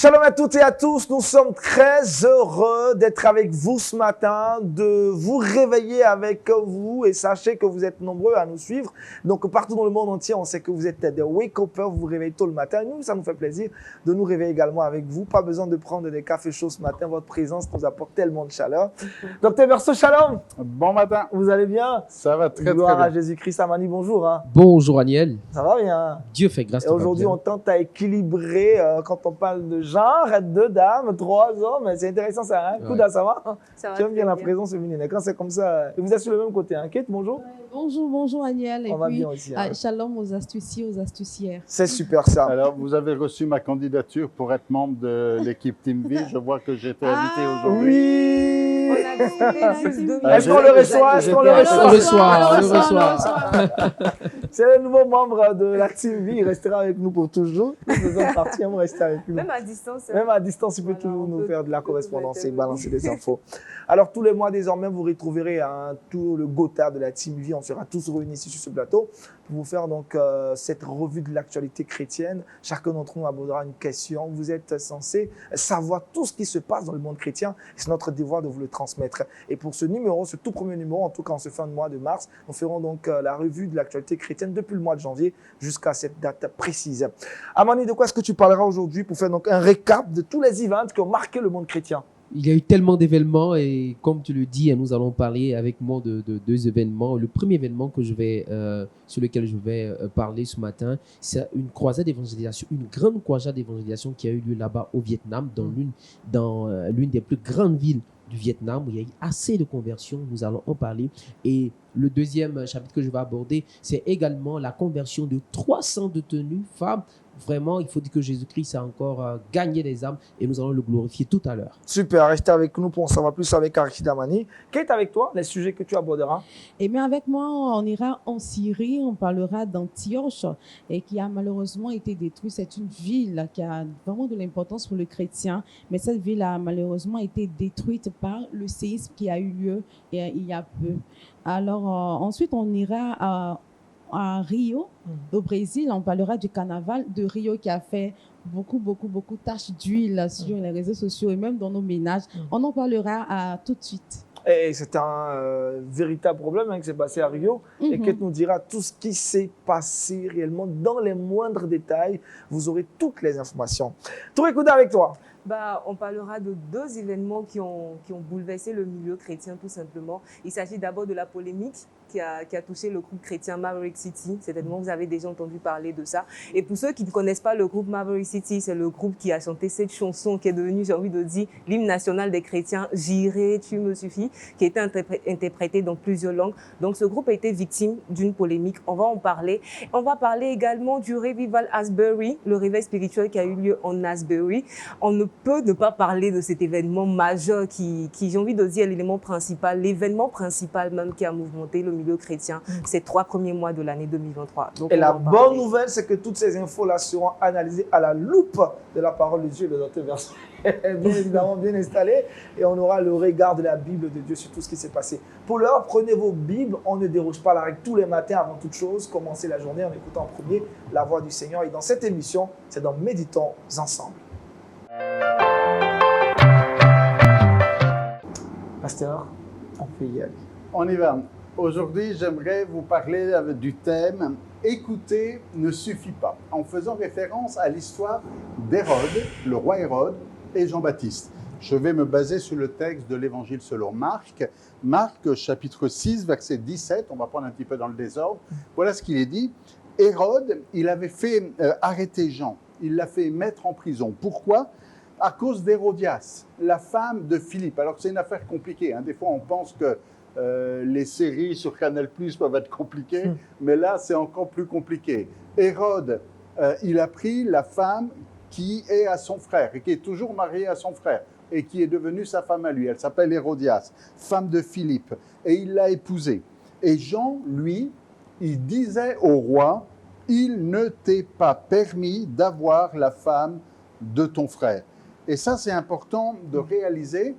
Shalom à toutes et à tous, nous sommes très heureux d'être avec vous ce matin, de vous réveiller avec vous et sachez que vous êtes nombreux à nous suivre. Donc partout dans le monde entier, on sait que vous êtes des wake-upers, vous vous réveillez tôt le matin. Nous, ça nous fait plaisir de nous réveiller également avec vous. Pas besoin de prendre des cafés chauds ce matin, votre présence nous apporte tellement de chaleur. Docteur Verso, shalom. Bon matin. Vous allez bien? Ça va très Gloire bien. à Jésus-Christ. Amani, bonjour. Bonjour Aniel. Ça va bien? Dieu fait grâce. Et aujourd'hui, on tente à équilibrer quand on parle de genre, deux dames, trois hommes. C'est intéressant ça. Hein? Ouais. Kouda, ça va? Ça va. Tu aimes bien la présence féminine. Et quand c'est comme ça, et vous êtes sur le même côté. Hein? Kate, bonjour. Bonjour Aniel. On Et va puis, bien aussi. Hein? shalom aux astuciers, aux astucières. C'est super ça. Alors, vous avez reçu ma candidature pour être membre de l'équipe Team V. Je vois que j'ai été invité aujourd'hui. Oui. On a décidé Est-ce qu'on le reçoit? Est-ce qu'on le On reçoit? le reçoit. C'est le nouveau membre de la Team V. Il restera avec nous pour toujours. Nous faisons partie, on rester avec nous. Même à distance. Même à distance, il peut toujours nous faire de la correspondance et balancer des infos. Alors, tous les mois, désormais, vous retrouverez tout le Gotha de la Team V. On sera tous réunis ici sur ce plateau pour vous faire donc cette revue de l'actualité chrétienne. Chacun d'entre nous abordera une question. Vous êtes censé savoir tout ce qui se passe dans le monde chrétien. C'est notre devoir de vous le transmettre. Et pour ce numéro, ce tout premier numéro, en tout cas en ce fin de mois de mars, nous ferons donc la revue de l'actualité chrétienne depuis le mois de janvier jusqu'à cette date précise. Amani, de quoi est-ce que tu parleras aujourd'hui pour faire donc un récap de tous les events qui ont marqué le monde chrétien? Il y a eu tellement d'événements et comme tu le dis, nous allons parler avec moi de deux événements. Le premier événement sur lequel je vais parler ce matin, c'est une croisade d'évangélisation, une grande croisade d'évangélisation qui a eu lieu là-bas au Vietnam, dans l'une des plus grandes villes du Vietnam, où il y a eu assez de conversions. Nous allons en parler. Et le deuxième chapitre que je vais aborder, c'est également la conversion de 300 détenus femmes. Vraiment, il faut dire que Jésus-Christ a encore gagné des âmes et nous allons le glorifier tout à l'heure. Super, restez avec nous pour en savoir plus avec Archid Amani. Kate, avec toi, les sujets que tu aborderas? Et bien avec moi, on ira en Syrie, on parlera d'Antioche et qui a malheureusement été détruite. C'est une ville qui a vraiment de l'importance pour le chrétien, mais cette ville a malheureusement été détruite par le séisme qui a eu lieu il y a peu. Alors ensuite, on ira à Rio, au Brésil. On parlera du carnaval de Rio qui a fait beaucoup taches d'huile sur les réseaux sociaux et même dans nos ménages. On en parlera tout de suite. Et c'est un véritable problème qui s'est passé à Rio. Et Kate nous dira tout ce qui s'est passé réellement dans les moindres détails. Vous aurez toutes les informations. Touré Kouda avec toi. On parlera de deux événements qui ont bouleversé le milieu chrétien tout simplement. Il s'agit d'abord de la polémique qui a touché le groupe chrétien Maverick City. Certainement, vous avez déjà entendu parler de ça. Et pour ceux qui ne connaissent pas le groupe Maverick City, c'est le groupe qui a chanté cette chanson qui est devenue, j'ai envie de dire, l'hymne national des chrétiens, J'irai, tu me suffis, qui a été interprété dans plusieurs langues. Donc, ce groupe a été victime d'une polémique. On va en parler. On va parler également du Revival Asbury, le réveil spirituel qui a eu lieu en Asbury. On ne peut ne pas parler de cet événement majeur qui j'ai envie de dire, l'élément principal, l'événement principal même qui a mouvementé le milieu chrétien ces 3 premiers mois de l'année 2023. Donc, et la bonne nouvelle, c'est que toutes ces infos-là seront analysées à la loupe de la parole de Dieu, de notre version. Bien évidemment, bien installé. Et on aura le regard de la Bible de Dieu sur tout ce qui s'est passé. Pour l'heure, prenez vos Bibles. On ne déroge pas la règle tous les matins avant toute chose. Commencez la journée en écoutant en premier la voix du Seigneur. Et dans cette émission, c'est dans Méditons ensemble. Pasteur, on peut y aller. On y va. Aujourd'hui, j'aimerais vous parler du thème « Écouter ne suffit pas » en faisant référence à l'histoire d'Hérode, le roi Hérode et Jean-Baptiste. Je vais me baser sur le texte de l'Évangile selon Marc. Marc, chapitre 6, verset 17, on va prendre un petit peu dans le désordre. Voilà ce qu'il est dit. Hérode, il avait fait arrêter Jean, il l'a fait mettre en prison. Pourquoi ? À cause d'Hérodias, la femme de Philippe. Alors c'est une affaire compliquée, hein. Des fois on pense que les séries sur Canal+ peuvent être compliquées, mais là c'est encore plus compliqué. Hérode, il a pris la femme qui est à son frère et qui est toujours mariée à son frère et qui est devenue sa femme à lui. Elle s'appelle Hérodias, femme de Philippe, et il l'a épousée. Et Jean, lui, il disait au roi, il ne t'est pas permis d'avoir la femme de ton frère. Et ça, c'est important de réaliser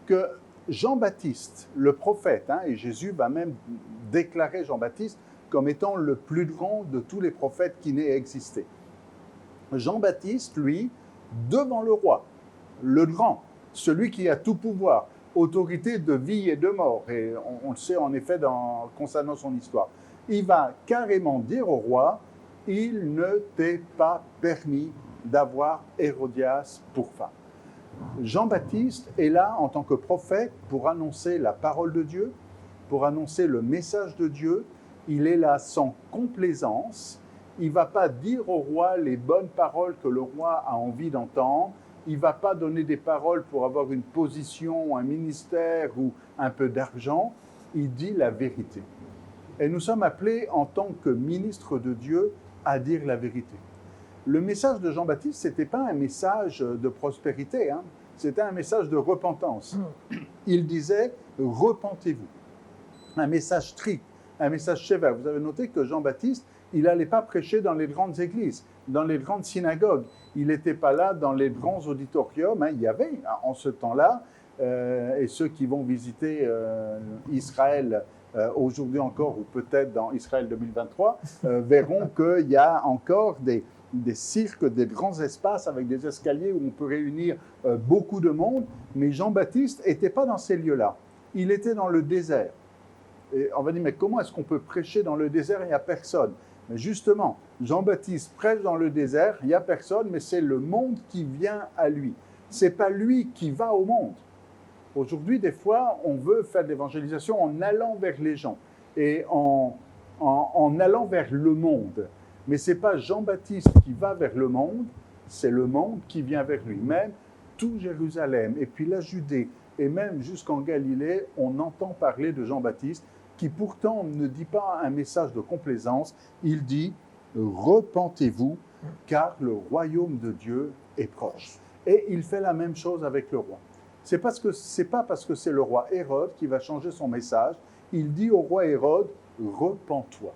que Jean-Baptiste, le prophète, et Jésus va même déclarer Jean-Baptiste comme étant le plus grand de tous les prophètes qui n'aient existé. Jean-Baptiste, lui, devant le roi, le grand, celui qui a tout pouvoir, autorité de vie et de mort. Et on le sait en effet concernant son histoire. Il va carrément dire au roi, il ne t'est pas permis d'avoir Hérodias pour femme. Jean-Baptiste est là en tant que prophète pour annoncer la parole de Dieu, pour annoncer le message de Dieu. Il est là sans complaisance. Il ne va pas dire au roi les bonnes paroles que le roi a envie d'entendre. Il ne va pas donner des paroles pour avoir une position, un ministère ou un peu d'argent. Il dit la vérité. Et nous sommes appelés en tant que ministres de Dieu à dire la vérité. Le message de Jean-Baptiste, ce n'était pas un message de prospérité, hein. C'était un message de repentance. Il disait « repentez-vous ». Un message strict, un message sévère. Vous avez noté que Jean-Baptiste, il n'allait pas prêcher dans les grandes églises, dans les grandes synagogues. Il n'était pas là dans les grands auditoriums. Hein. Il y avait en ce temps-là, et ceux qui vont visiter Israël aujourd'hui encore, ou peut-être dans Israël 2023, verront qu'il y a encore des cirques, des grands espaces avec des escaliers où on peut réunir beaucoup de monde. Mais Jean-Baptiste n'était pas dans ces lieux-là. Il était dans le désert. Et on va dire, mais comment est-ce qu'on peut prêcher dans le désert et il n'y a personne? Mais justement, Jean-Baptiste prêche dans le désert, il n'y a personne, mais c'est le monde qui vient à lui. Ce n'est pas lui qui va au monde. Aujourd'hui, des fois, on veut faire de l'évangélisation en allant vers les gens et en allant vers le monde. Mais ce n'est pas Jean-Baptiste qui va vers le monde, c'est le monde qui vient vers lui. Même tout Jérusalem, et puis la Judée, et même jusqu'en Galilée, on entend parler de Jean-Baptiste, qui pourtant ne dit pas un message de complaisance, il dit « Repentez-vous, car le royaume de Dieu est proche ». Et il fait la même chose avec le roi. C'est pas parce que c'est le roi Hérode qui va changer son message. Il dit au roi Hérode, repens-toi.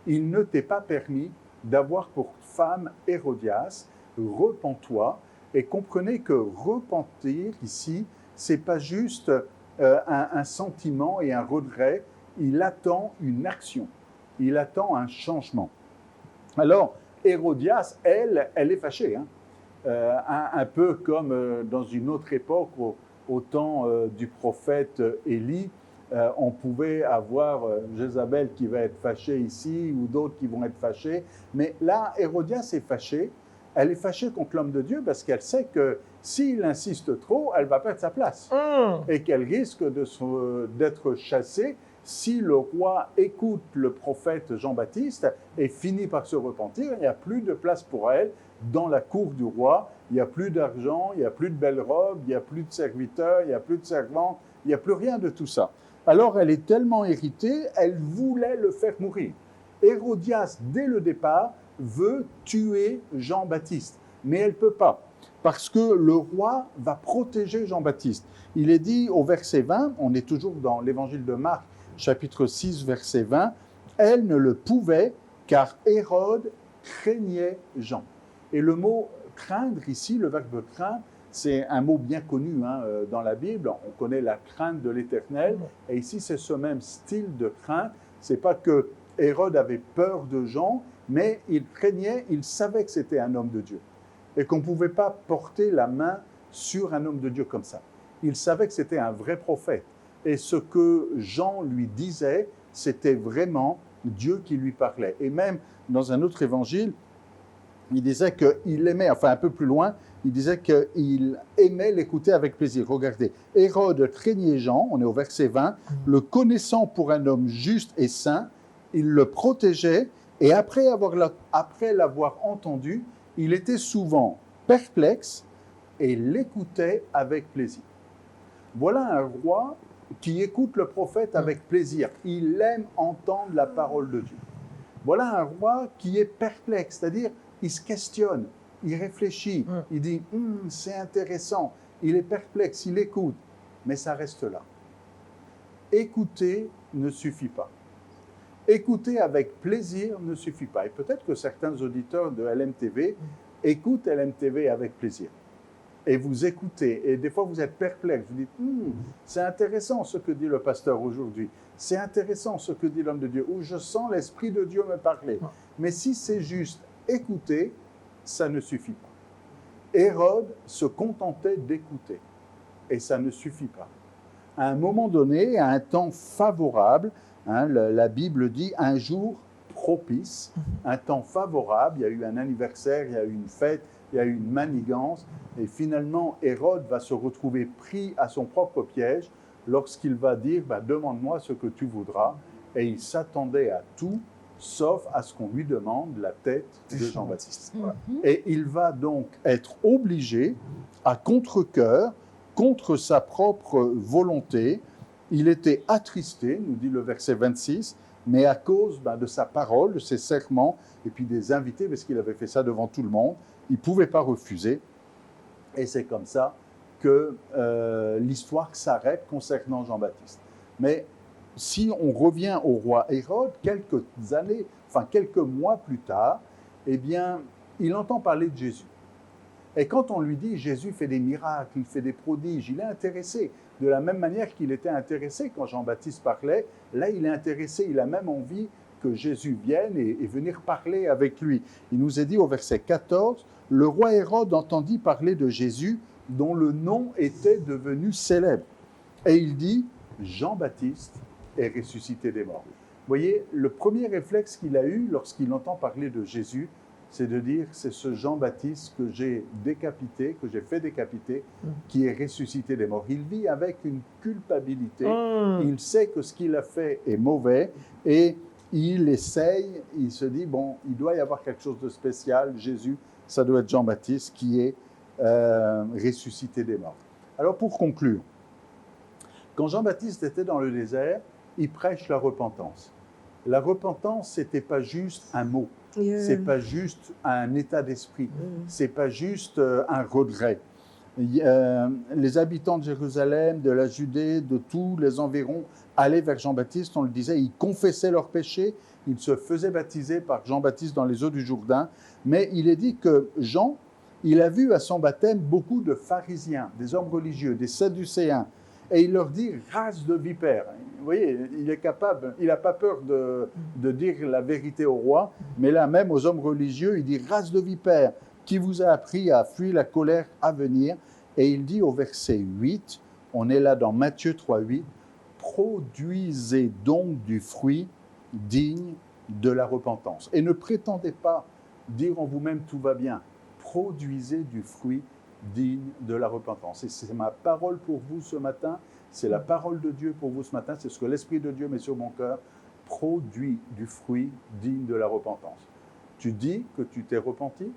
Il ne t'est pas permis d'avoir pour femme Hérodias, repens-toi. Et comprenez que repentir ici, c'est pas juste un sentiment et un regret. Il attend une action. Il attend un changement. Alors, Hérodias, elle est fâchée, hein. Un peu comme dans une autre époque, au temps du prophète Élie, on pouvait avoir Jézabel qui va être fâchée ici ou d'autres qui vont être fâchés. Mais là, Hérodias est fâchée. Elle est fâchée contre l'homme de Dieu parce qu'elle sait que s'il insiste trop, elle va perdre sa place et qu'elle risque d'être chassée si le roi écoute le prophète Jean-Baptiste et finit par se repentir. Il n'y a plus de place pour elle dans la cour du roi. Il n'y a plus d'argent, il n'y a plus de belles robes, il n'y a plus de serviteurs, il n'y a plus de servants, il n'y a plus rien de tout ça. Alors elle est tellement irritée, elle voulait le faire mourir. Hérodias, dès le départ, veut tuer Jean-Baptiste, mais elle ne peut pas, parce que le roi va protéger Jean-Baptiste. Il est dit au verset 20, on est toujours dans l'évangile de Marc, chapitre 6, verset 20, « Elle ne le pouvait, car Hérode craignait Jean ». Et le mot « craindre » ici, le verbe « craindre », c'est un mot bien connu dans la Bible. On connaît la crainte de l'Éternel. Et ici, c'est ce même style de crainte. Ce n'est pas que Hérode avait peur de Jean, mais il craignait, il savait que c'était un homme de Dieu. Et qu'on ne pouvait pas porter la main sur un homme de Dieu comme ça. Il savait que c'était un vrai prophète. Et ce que Jean lui disait, c'était vraiment Dieu qui lui parlait. Et même dans un autre évangile, il disait qu'il aimait, enfin un peu plus loin, il disait qu'il aimait l'écouter avec plaisir. Regardez, Hérode craignait Jean, on est au verset 20, le connaissant pour un homme juste et saint, il le protégeait et après l'avoir entendu, il était souvent perplexe et l'écoutait avec plaisir. Voilà un roi qui écoute le prophète avec plaisir. Il aime entendre la parole de Dieu. Voilà un roi qui est perplexe, c'est-à-dire il se questionne, il réfléchit, il dit « c'est intéressant », il est perplexe, il écoute, mais ça reste là. Écouter ne suffit pas. Écouter avec plaisir ne suffit pas. Et peut-être que certains auditeurs de LMTV écoutent LMTV avec plaisir. Et vous écoutez, et des fois vous êtes perplexe, vous dites c'est intéressant ce que dit le pasteur aujourd'hui, c'est intéressant ce que dit l'homme de Dieu, ou je sens l'Esprit de Dieu me parler. Mais si c'est juste écouter, ça ne suffit pas. Hérode se contentait d'écouter. Et ça ne suffit pas. À un moment donné, à un temps favorable, la Bible dit un jour propice, un temps favorable, il y a eu un anniversaire, il y a eu une fête, il y a eu une manigance, et finalement Hérode va se retrouver pris à son propre piège lorsqu'il va dire demande-moi ce que tu voudras, et il s'attendait à tout sauf à ce qu'on lui demande la tête de Jean-Baptiste. Voilà. Et il va donc être obligé, à contre-cœur, contre sa propre volonté. Il était attristé, nous dit le verset 26, mais à cause de sa parole, de ses serments, et puis des invités, parce qu'il avait fait ça devant tout le monde, il ne pouvait pas refuser. Et c'est comme ça que l'histoire s'arrête concernant Jean-Baptiste. Mais si on revient au roi Hérode, quelques mois plus tard, eh bien, il entend parler de Jésus. Et quand on lui dit Jésus fait des miracles, il fait des prodiges, il est intéressé. De la même manière qu'il était intéressé quand Jean-Baptiste parlait, là il est intéressé, il a même envie que Jésus vienne et venir parler avec lui. Il nous est dit au verset 14, « Le roi Hérode entendit parler de Jésus dont le nom était devenu célèbre. Et il dit, Jean-Baptiste est ressuscité des morts. » Vous voyez, le premier réflexe qu'il a eu lorsqu'il entend parler de Jésus, c'est de dire, c'est ce Jean-Baptiste que j'ai décapité, que j'ai fait décapiter, qui est ressuscité des morts. Il vit avec une culpabilité, il sait que ce qu'il a fait est mauvais, et il essaye, il se dit, bon, il doit y avoir quelque chose de spécial, Jésus, ça doit être Jean-Baptiste qui est ressuscité des morts. Alors pour conclure, quand Jean-Baptiste était dans le désert, il prêche la repentance. La repentance, ce n'était pas juste un mot. C'est pas juste un état d'esprit, c'est pas juste un regret. Les habitants de Jérusalem, de la Judée, de tous les environs allaient vers Jean-Baptiste, on le disait, ils confessaient leurs péchés, ils se faisaient baptiser par Jean-Baptiste dans les eaux du Jourdain, mais il est dit que Jean, il a vu à son baptême beaucoup de pharisiens, des hommes religieux, des sadducéens, et il leur dit « race de vipères ». Vous voyez, il est capable, il n'a pas peur de dire la vérité au roi, mais là même aux hommes religieux, il dit « race de vipères, qui vous a appris à fuir la colère à venir ?» Et il dit au verset 8, on est là dans Matthieu 3,8, « produisez donc du fruit digne de la repentance. » Et ne prétendez pas dire en vous-même « tout va bien ». Produisez du fruit digne de la repentance. Et c'est ma parole pour vous ce matin, c'est la parole de Dieu pour vous ce matin, c'est ce que l'Esprit de Dieu met sur mon cœur. Produis du fruit digne de la repentance. Tu dis que tu t'es repenti,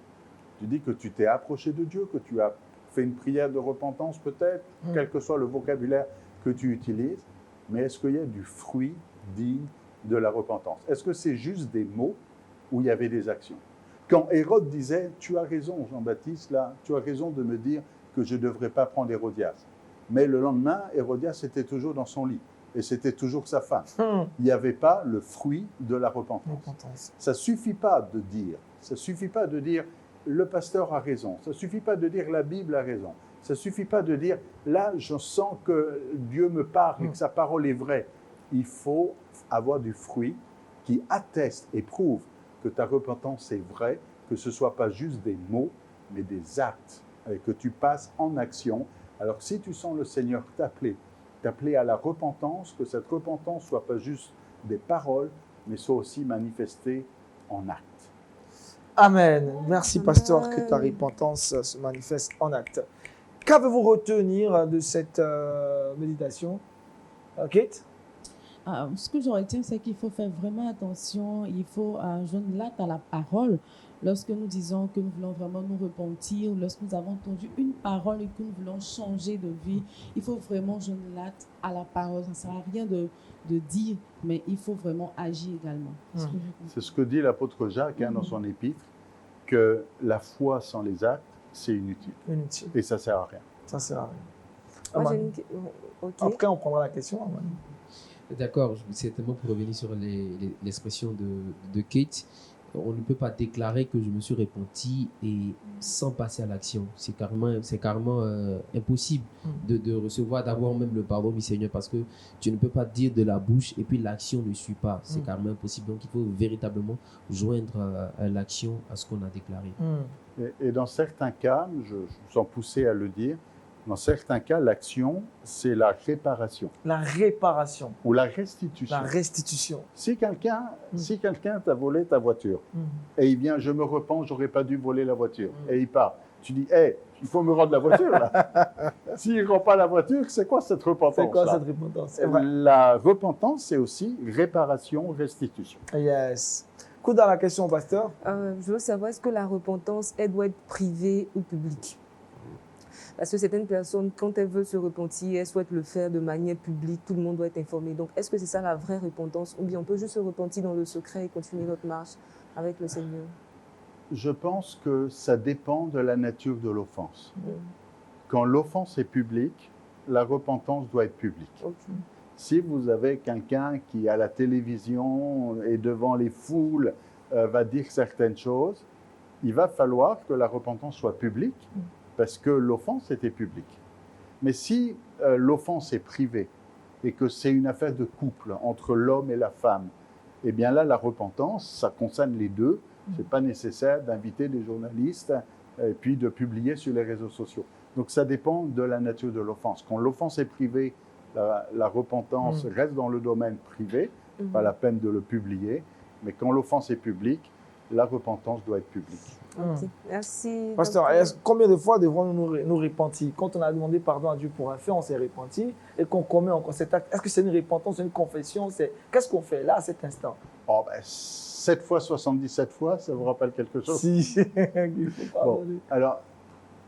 tu dis que tu t'es approché de Dieu, que tu as fait une prière de repentance peut-être, quel que soit le vocabulaire que tu utilises, mais est-ce qu'il y a du fruit digne de la repentance? Est-ce que c'est juste des mots ou il y avait des actions? Quand Hérode disait « tu as raison Jean-Baptiste, là, tu as raison de me dire que je ne devrais pas prendre Hérodias », mais le lendemain, Hérodias était toujours dans son lit et c'était toujours sa femme. Il n'y avait pas le fruit de la repentance. Ça ne suffit pas de dire, ça ne suffit pas de dire « le pasteur a raison », ça ne suffit pas de dire « la Bible a raison », ça ne suffit pas de dire « là, je sens que Dieu me parle et que sa parole est vraie ». Il faut avoir du fruit qui atteste et prouve que ta repentance est vraie, que ce ne soit pas juste des mots, mais des actes, et que tu passes en action. Alors si tu sens le Seigneur t'appeler à la repentance, que cette repentance ne soit pas juste des paroles, mais soit aussi manifestée en actes. Amen. Merci, pasteur, que ta repentance se manifeste en actes. Qu'avez-vous retenir de cette méditation, Kate? Ce que je retiens, c'est qu'il faut faire vraiment attention, il faut joindre l'acte à la parole. Lorsque nous disons que nous voulons vraiment nous repentir, lorsque nous avons entendu une parole et que nous voulons changer de vie, il faut vraiment joindre l'acte à la parole. Ça ne sert à rien de dire, mais il faut vraiment agir également. C'est ce que dit l'apôtre Jacques dans son épître, que la foi sans les actes, c'est inutile. Et ça ne sert à rien. Ça ne sert à rien. Moi, Après, on prendra la question. D'accord, certainement pour revenir sur l'expression de Kate, on ne peut pas déclarer que je me suis repenti et sans passer à l'action. C'est carrément impossible de recevoir d'abord même le pardon du Seigneur, parce que tu ne peux pas dire de la bouche et puis l'action ne suit pas. C'est carrément impossible. Donc il faut véritablement joindre l'action à ce qu'on a déclaré. Et dans certains cas, je vous sens poussé à le dire, dans certains cas, l'action, c'est la réparation La réparation, ou la restitution. la restitution. Si quelqu'un t'a volé ta voiture et il vient, je me repens, j'aurais pas dû voler la voiture, et il part, tu dis, hey, il faut me rendre la voiture là. S'il ne rend pas la voiture, c'est quoi cette repentance? C'est quoi cette repentance? C'est vrai. La repentance, c'est aussi réparation, restitution. Yes. Coup dans la question, pasteur. Je veux savoir, est-ce que la repentance, elle doit être privée ou publique? Parce que certaines personnes, quand elles veulent se repentir, elles souhaitent le faire de manière publique, tout le monde doit être informé. Donc, est-ce que c'est ça la vraie repentance? Ou bien on peut juste se repentir dans le secret et continuer notre marche avec le Seigneur? Je pense que ça dépend de la nature de l'offense. Quand l'offense est publique, la repentance doit être publique. Okay. Si vous avez quelqu'un qui, à la télévision et devant les foules, va dire certaines choses, il va falloir que la repentance soit publique, parce que l'offense était publique. Mais si l'offense est privée et que c'est une affaire de couple entre l'homme et la femme, eh bien là, la repentance, ça concerne les deux. Ce n'est pas nécessaire d'inviter des journalistes et puis de publier sur les réseaux sociaux. Donc ça dépend de la nature de l'offense. Quand l'offense est privée, la repentance reste dans le domaine privé, pas la peine de le publier. Mais quand l'offense est publique, la repentance doit être publique. Okay. Merci. Pasteur, combien de fois devons-nous nous repentir? Quand on a demandé pardon à Dieu pour un fait, on s'est repenti et qu'on commet encore cet acte. Est-ce que c'est une repentance, c'est une confession? Qu'est-ce qu'on fait là à cet instant? 7 fois, 77 fois, ça vous rappelle quelque chose? Si, il faut pardonner. Bon, alors,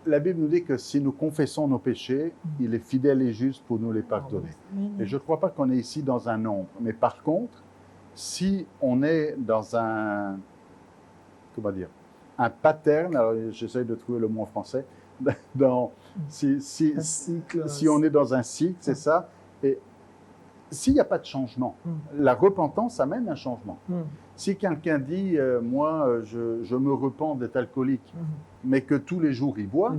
la Bible nous dit que si nous confessons nos péchés, il est fidèle et juste pour nous les pardonner. Et je ne crois pas qu'on est ici dans un nombre. Mais par contre, si on est dans un pattern, alors j'essaie de trouver le mot en français, si on est dans un cycle, c'est ça, et s'il n'y a pas de changement, la repentance amène un changement. Si quelqu'un dit, moi, je me repens d'être alcoolique, mais que tous les jours il boit,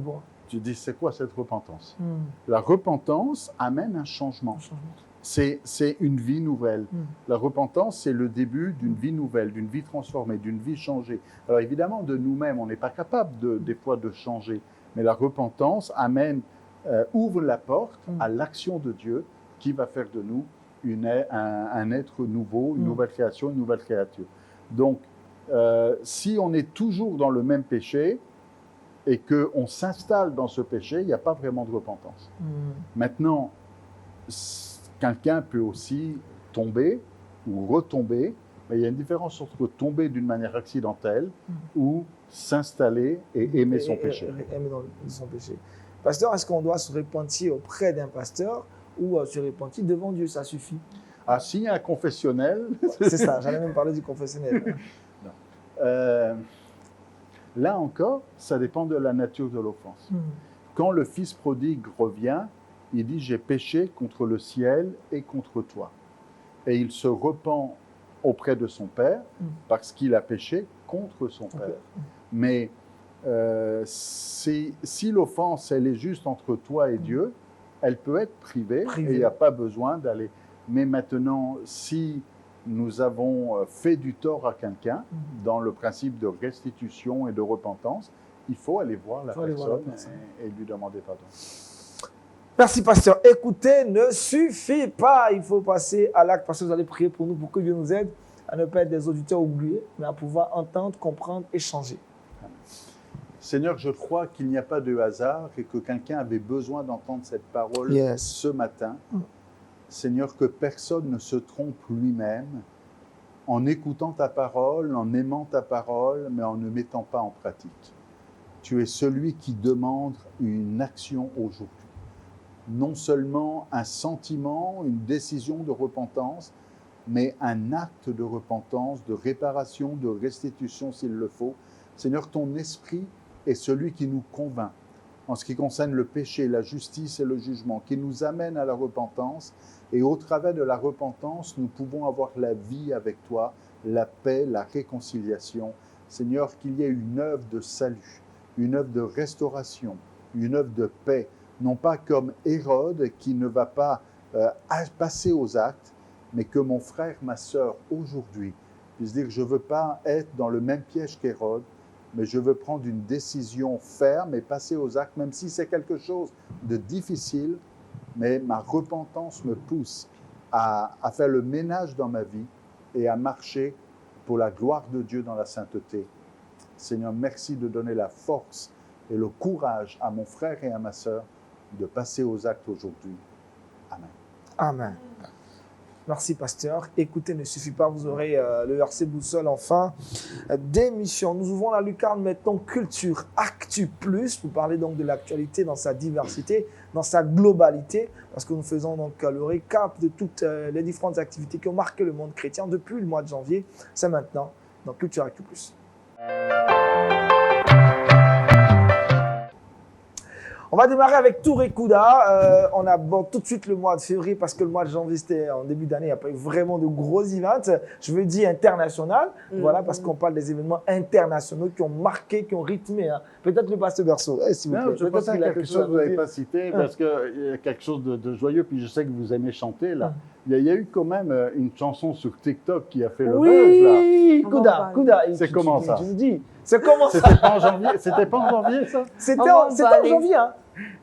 tu dis, c'est quoi cette repentance? La repentance amène un changement. C'est une vie nouvelle. La repentance, c'est le début d'une vie nouvelle, d'une vie transformée, d'une vie changée. Alors évidemment, de nous-mêmes, on n'est pas capable des fois de changer, mais la repentance ouvre la porte à l'action de Dieu qui va faire de nous un être nouveau, une nouvelle création, une nouvelle créature. Donc, si on est toujours dans le même péché et qu'on s'installe dans ce péché, il n'y a pas vraiment de repentance. Maintenant, quelqu'un peut aussi tomber ou retomber, mais il y a une différence entre tomber d'une manière accidentelle ou s'installer et aimer son péché. Aimer son péché. Pasteur, est-ce qu'on doit se repentir auprès d'un pasteur ou se repentir devant Dieu? Ça suffit? Ah, s'il y a un confessionnel... C'est ça, j'allais même parler du confessionnel. Là encore, ça dépend de la nature de l'offense. Quand le fils prodigue revient, il dit « j'ai péché contre le ciel et contre toi ». Et il se repent auprès de son père parce qu'il a péché contre son père. Mais si l'offense, elle est juste entre toi et Dieu, elle peut être privée. Et il n'y a pas besoin d'aller... Mais maintenant, si nous avons fait du tort à quelqu'un, dans le principe de restitution et de repentance, il faut aller voir la personne et lui demander pardon. Merci, pasteur. Écouter ne suffit pas. Il faut passer à l'acte. Parce que vous allez prier pour nous, pour que Dieu nous aide à ne pas être des auditeurs oubliés, mais à pouvoir entendre, comprendre, échanger. Seigneur, je crois qu'il n'y a pas de hasard et que quelqu'un avait besoin d'entendre cette parole ce matin. Seigneur, que personne ne se trompe lui-même en écoutant ta parole, en aimant ta parole, mais en ne mettant pas en pratique. Tu es celui qui demande une action aujourd'hui. Non seulement un sentiment, une décision de repentance, mais un acte de repentance, de réparation, de restitution s'il le faut. Seigneur, ton esprit est celui qui nous convainc en ce qui concerne le péché, la justice et le jugement, qui nous amène à la repentance. Et au travers de la repentance, nous pouvons avoir la vie avec toi, la paix, la réconciliation. Seigneur, qu'il y ait une œuvre de salut, une œuvre de restauration, une œuvre de paix, non pas comme Hérode qui ne va pas passer aux actes, mais que mon frère, ma sœur, aujourd'hui, puisse dire, je ne veux pas être dans le même piège qu'Hérode, mais je veux prendre une décision ferme et passer aux actes, même si c'est quelque chose de difficile, mais ma repentance me pousse à faire le ménage dans ma vie et à marcher pour la gloire de Dieu dans la sainteté. Seigneur, merci de donner la force et le courage à mon frère et à ma sœur de passer aux actes aujourd'hui. Amen. Amen. Merci, pasteur. Écouter ne suffit pas, vous aurez le verset boussole en fin d'émission. Nous ouvrons la lucarne maintenant Culture Actu Plus pour parler donc de l'actualité dans sa diversité, dans sa globalité, parce que nous faisons donc le récap de toutes les différentes activités qui ont marqué le monde chrétien depuis le mois de janvier. C'est maintenant dans Culture Actu Plus. On va démarrer avec Touré Kouda. On aborde tout de suite le mois de février parce que le mois de janvier, c'était en début d'année, il n'y a pas eu vraiment de gros events. Je veux dire international, voilà, parce qu'on parle des événements internationaux qui ont marqué, qui ont rythmé. Hein. Peut-être le pasteur Berceau, s'il vous plaît. Non, je pense qu'il y a quelque chose que vous n'avez pas cité parce qu'il y a quelque chose de joyeux, puis je sais que vous aimez chanter là. Il y a eu quand même une chanson sur TikTok qui a fait le buzz là. Oui, Kouda. C'est comment ça? Tu me dis. C'est comment ça? C'était pas en janvier, c'était pas en janvier ça? C'était en janvier, hein.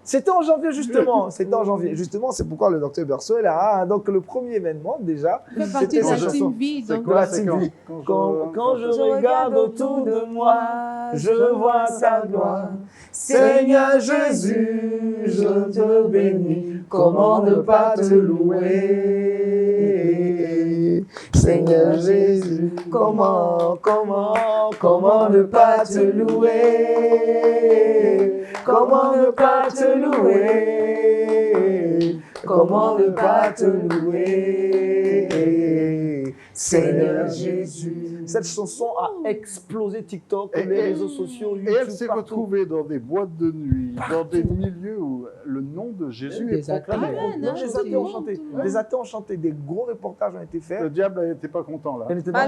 C'était en janvier, justement. C'était en janvier. Justement, c'est pourquoi le docteur Berceau est là. Hein. Donc, le premier événement, déjà, c'était la Team Vie. C'est quoi la Team Vie? Quand je regarde autour de moi, je vois ta gloire. Seigneur Jésus, je te bénis. Comment ne pas te louer? Seigneur Jésus, comment ne pas te louer? Comment ne pas te louer? Comment ne pas te louer? Seigneur Jésus. Cette chanson a explosé TikTok, les réseaux sociaux, YouTube. Et elle s'est retrouvée dans des boîtes de nuit, dans des milieux où le nom de Jésus est proclamé. Les athées ont chanté, des gros reportages ont été faits. Le diable n'était pas content là. Il n'était pas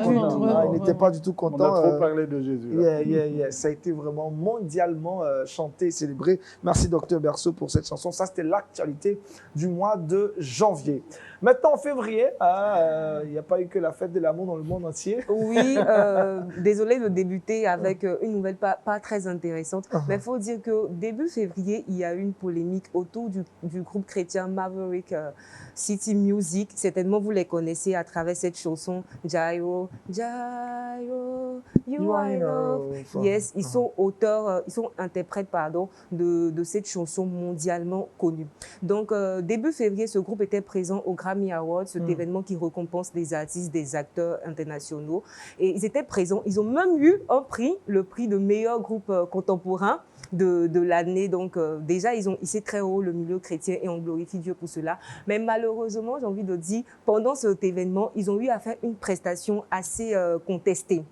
du tout content. On a trop parlé de Jésus. Là. Ça a été vraiment mondialement chanté et célébré. Merci Docteur Berceau pour cette chanson. Ça, c'était l'actualité du mois de janvier. Maintenant, en février, il n'y a pas eu que la fête de l'amour dans le monde entier. Oui, désolé de débuter avec une nouvelle pas très intéressante, mais il faut dire que début février, il y a eu une polémique autour du groupe chrétien Maverick City Music. Certainement, vous les connaissez à travers cette chanson Jairo, Jairo, You are enough. Yes, ils sont auteurs, ils sont interprètes, de cette chanson mondialement connue. Donc, début février, ce groupe était présent au Grammy Awards, cet événement qui récompense des artistes, des acteurs internationaux. Et ils étaient présents. Ils ont même eu un prix, le prix de meilleur groupe contemporain de l'année. Donc, déjà, ils ont hissé très haut le milieu chrétien et on glorifie Dieu pour cela. Mais malheureusement, j'ai envie de dire, pendant cet événement, ils ont eu à faire une prestation assez contestée.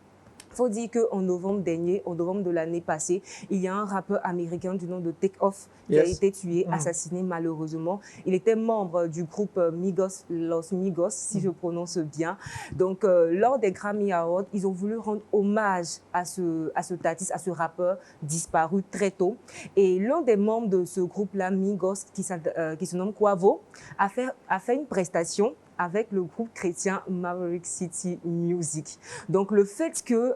Il faut dire qu'en novembre dernier, en novembre de l'année passée, il y a un rappeur américain du nom de Take Off qui a été tué, assassiné malheureusement. Il était membre du groupe Los Migos, si je prononce bien. Donc, lors des Grammy Awards, ils ont voulu rendre hommage à ce artiste, à ce rappeur disparu très tôt. Et l'un des membres de ce groupe-là, Migos, qui se nomme Quavo, a fait une prestation avec le groupe chrétien Maverick City Music. Donc, le fait que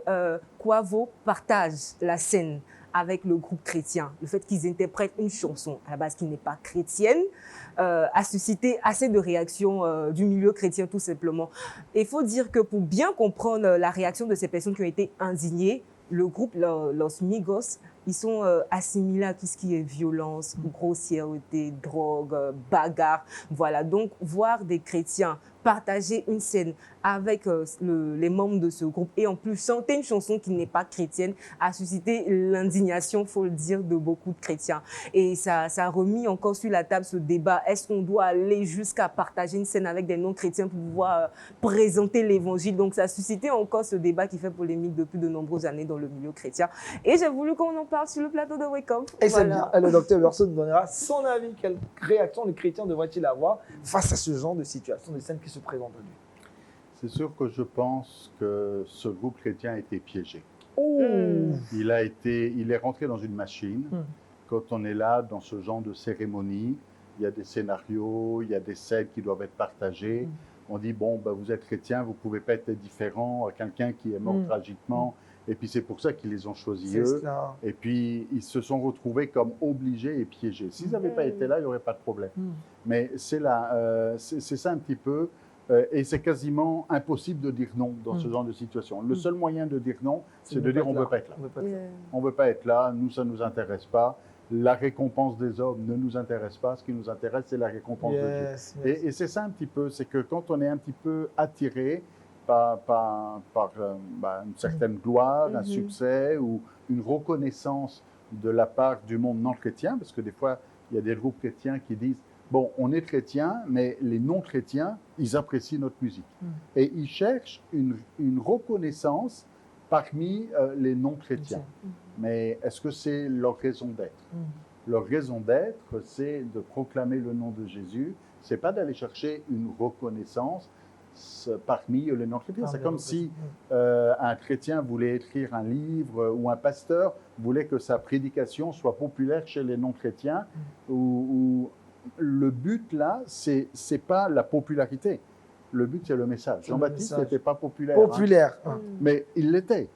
Quavo partage la scène avec le groupe chrétien, le fait qu'ils interprètent une chanson à la base qui n'est pas chrétienne, a suscité assez de réactions du milieu chrétien tout simplement. Et il faut dire que pour bien comprendre la réaction de ces personnes qui ont été indignées, le groupe Los Migos, ils sont assimilés à tout ce qui est violence, grossièreté, drogue, bagarre. Voilà, donc voir des chrétiens partager une scène avec les membres de ce groupe et en plus chanter une chanson qui n'est pas chrétienne a suscité l'indignation, faut le dire, de beaucoup de chrétiens. Et ça a remis encore sur la table ce débat. Est-ce qu'on doit aller jusqu'à partager une scène avec des non-chrétiens pour pouvoir présenter l'évangile? Donc ça a suscité encore ce débat qui fait polémique depuis de nombreuses années dans le milieu chrétien. Et j'ai voulu qu'on en parle sur le plateau de Wake Up. Et c'est bien. Le docteur Berceau nous donnera son avis. Quelle réaction les chrétiens devraient-ils avoir face à ce genre de situation, de scènes qui se présentent à lui? C'est sûr que je pense que ce groupe chrétien a été piégé. Oh. Il est rentré dans une machine. Quand on est là, dans ce genre de cérémonie, il y a des scénarios, il y a des scènes qui doivent être partagées. On dit, bon, ben, vous êtes chrétien, vous ne pouvez pas être différent à quelqu'un qui est mort tragiquement. Et puis c'est pour ça qu'ils les ont choisis eux. Cela. Et puis ils se sont retrouvés comme obligés et piégés. S'ils n'avaient pas été là, il n'y aurait pas de problème. Mais c'est ça un petit peu. Et c'est quasiment impossible de dire non dans ce genre de situation. Le seul moyen de dire non, c'est de dire on ne veut pas être là. On ne veut pas être là, nous, ça ne nous intéresse pas. La récompense des hommes ne nous intéresse pas. Ce qui nous intéresse, c'est la récompense de Dieu. Et c'est ça un petit peu, c'est que quand on est un petit peu attiré par une certaine gloire, un succès ou une reconnaissance de la part du monde non chrétien, parce que des fois, il y a des groupes chrétiens qui disent bon, on est chrétien, mais les non-chrétiens, ils apprécient notre musique. Et ils cherchent une reconnaissance parmi les non-chrétiens. Mais est-ce que c'est leur raison d'être? Leur raison d'être, c'est de proclamer le nom de Jésus. Ce n'est pas d'aller chercher une reconnaissance parmi les non-chrétiens. C'est comme si un chrétien voulait écrire un livre ou un pasteur voulait que sa prédication soit populaire chez les non-chrétiens ou le but là, c'est pas la popularité. Le but, c'est le message. Jean-Baptiste n'était pas populaire. Mais il l'était.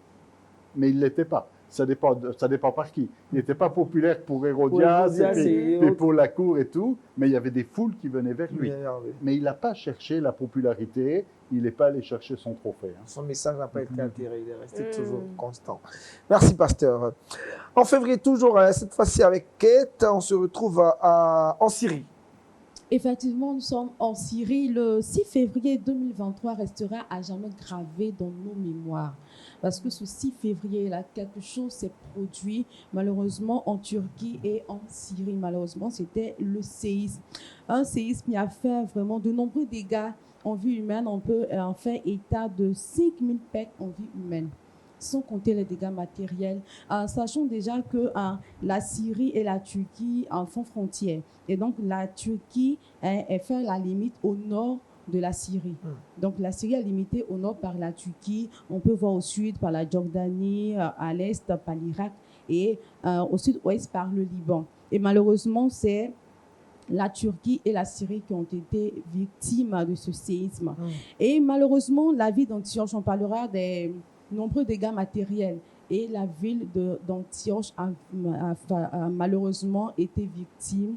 Mais il ne l'était pas. Ça dépend par qui. Il n'était pas populaire pour Hérodias et pour la cour et tout, mais il y avait des foules qui venaient vers lui. Mais il n'a pas cherché la popularité, il n'est pas allé chercher son trophée. Son message n'a pas été altéré, il est resté toujours constant. Merci, pasteur. En février, toujours, cette fois-ci avec Kate, on se retrouve en Syrie. Effectivement, nous sommes en Syrie. Le 6 février 2023 restera à jamais gravé dans nos mémoires. Parce que ce 6 février-là, quelque chose s'est produit, malheureusement, en Turquie et en Syrie. Malheureusement, c'était le séisme. Un séisme qui a fait vraiment de nombreux dégâts en vie humaine. On peut en faire état de 5000 pertes en vie humaine, sans compter les dégâts matériels. Sachons déjà que la Syrie et la Turquie en font frontière. Et donc, la Turquie elle fait la limite au nord de la Syrie. Donc, la Syrie est limitée au nord par la Turquie. On peut voir au sud par la Jordanie, à l'est par l'Irak et au sud-ouest par le Liban. Et malheureusement, c'est la Turquie et la Syrie qui ont été victimes de ce séisme. Et malheureusement, la ville d'Antioche, on parlera des nombreux dégâts matériels. Et la ville d'Antioche a malheureusement été victime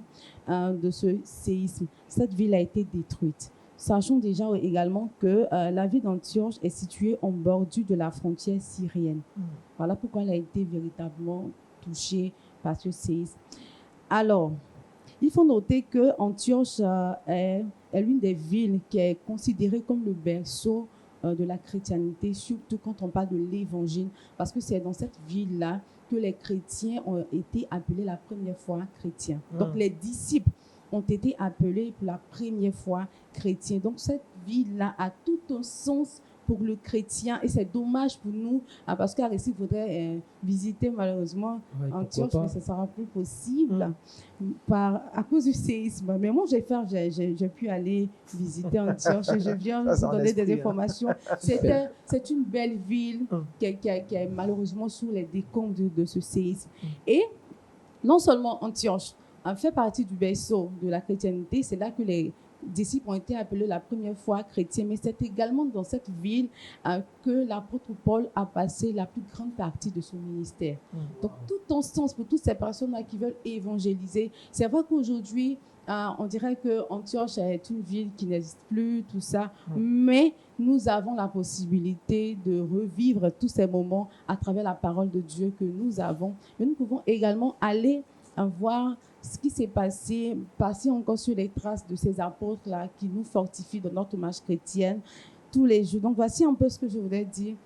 de ce séisme. Cette ville a été détruite. Sachons déjà également que la ville d'Antioche est située en bordure de la frontière syrienne. Voilà pourquoi elle a été véritablement touchée par ce séisme. Alors, il faut noter que Antioche est l'une des villes qui est considérée comme le berceau de la chrétienté, surtout quand on parle de l'évangile, parce que c'est dans cette ville-là que les chrétiens ont été appelés la première fois chrétiens. Donc les disciples ont été appelés pour la première fois chrétiens. Donc cette ville-là a tout un sens pour le chrétien et c'est dommage pour nous parce qu'Aristide voudrait visiter malheureusement Antioche, mais ce ne sera plus possible à cause du séisme. Mais moi, j'ai pu aller visiter Antioche et je viens vous donner des informations. C'est une belle ville qui est malheureusement sous les décombres de ce séisme. Et non seulement Antioche fait partie du berceau de la chrétienté, c'est là que les disciples ont été appelés la première fois chrétiens, mais c'est également dans cette ville que l'apôtre Paul a passé la plus grande partie de son ministère. Donc tout en sens pour toutes ces personnes-là qui veulent évangéliser. C'est vrai qu'aujourd'hui, on dirait que Antioche est une ville qui n'existe plus, tout ça, mais nous avons la possibilité de revivre tous ces moments à travers la parole de Dieu que nous avons. Mais nous pouvons également aller voir ce qui s'est passé, passer encore sur les traces de ces apôtres-là qui nous fortifient dans notre marche chrétienne tous les jours. Donc, voici un peu ce que je voulais dire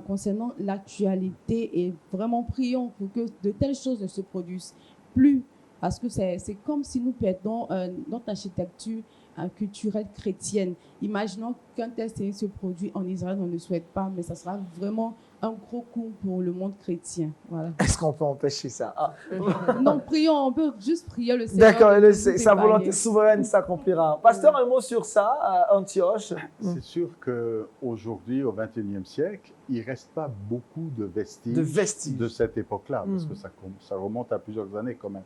concernant l'actualité et vraiment prions pour que de telles choses ne se produisent plus parce que c'est comme si nous perdons notre architecture culturelle chrétienne. Imaginons qu'un test se produit en Israël, on ne le souhaite pas, mais ça sera vraiment un gros coup pour le monde chrétien. Voilà. Est-ce qu'on peut empêcher ça? Non, prions, on peut juste prier le Seigneur. D'accord, de sa nous volonté épargner. souveraine s'accomplira. Pasteur, un mot sur ça, Antioche. C'est sûr qu'aujourd'hui, au XXIe siècle, il ne reste pas beaucoup de vestiges, de cette époque-là, parce que ça remonte à plusieurs années quand même.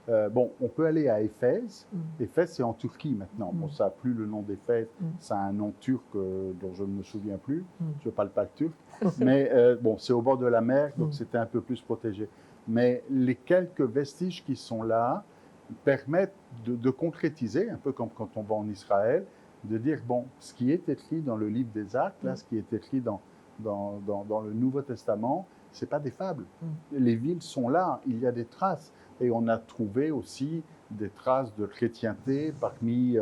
On peut aller à Éphèse. Éphèse, c'est en Turquie maintenant. Bon, ça n'a plus le nom d'Éphèse, ça a un nom turc dont je ne me souviens plus. Je ne parle pas le turc. Mais c'est au bord de la mer, donc c'était un peu plus protégé. Mais les quelques vestiges qui sont là permettent de concrétiser, un peu comme quand on va en Israël, de dire, ce qui est écrit dans le livre des Actes, là, ce qui est écrit dans le Nouveau Testament, ce n'est pas des fables. Les villes sont là, il y a des traces. Et on a trouvé aussi des traces de chrétienté parmi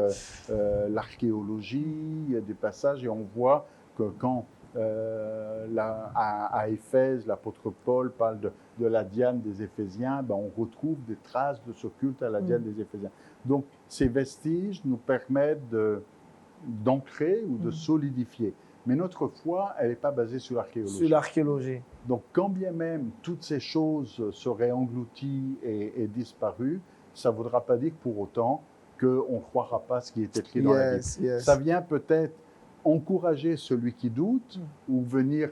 l'archéologie, il y a des passages, et on voit que quand à Éphèse, l'apôtre Paul parle de la Diane des Éphésiens, on retrouve des traces de ce culte à la Diane des Éphésiens. Donc ces vestiges nous permettent d'ancrer ou de solidifier. Mais notre foi, elle n'est pas basée sur l'archéologie. Sur l'archéologie. Donc, quand bien même toutes ces choses seraient englouties et disparues, ça ne voudra pas dire pour autant qu'on ne croira pas ce qui est écrit dans la Bible. Ça vient peut-être encourager celui qui doute ou venir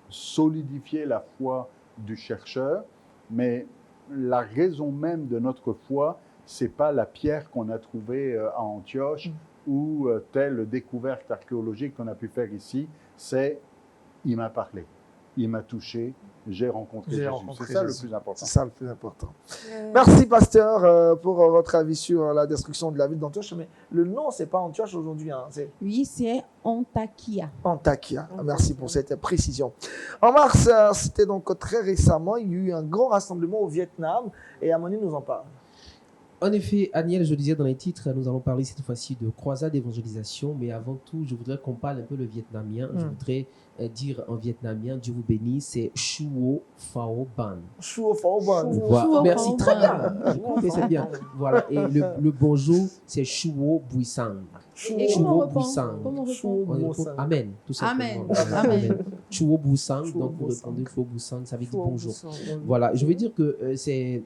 solidifier la foi du chercheur, mais la raison même de notre foi, ce n'est pas la pierre qu'on a trouvée à Antioche ou telle découverte archéologique qu'on a pu faire ici, c'est « il m'a parlé ». Il m'a touché, j'ai rencontré Jésus. C'est ça le plus important. C'est ça le plus important. Merci, pasteur, pour votre avis sur la destruction de la ville d'Antioche. Mais le nom, ce n'est pas Antioche aujourd'hui. Oui, c'est Antakya. Antakya. Merci pour cette précision. En mars, c'était donc très récemment, il y a eu un grand rassemblement au Vietnam et Amoni nous en parle. En effet, Aniel, je disais dans les titres, nous allons parler cette fois-ci de croisade d'évangélisation, mais avant tout, je voudrais qu'on parle un peu le vietnamien. Je voudrais dire en vietnamien, Dieu vous bénisse, c'est Chuo Phao Ban. Chuo Phao Ban. Voilà. Merci, très bien. Je crois que c'est bien. Voilà. Et le bonjour, c'est Chuo Buisang. Et comment on répond? Amen, tout simplement. Amen. Chuo Buisang, donc vous répondez Chuo Buisang, ça veut dire bonjour. Voilà, je veux dire que c'est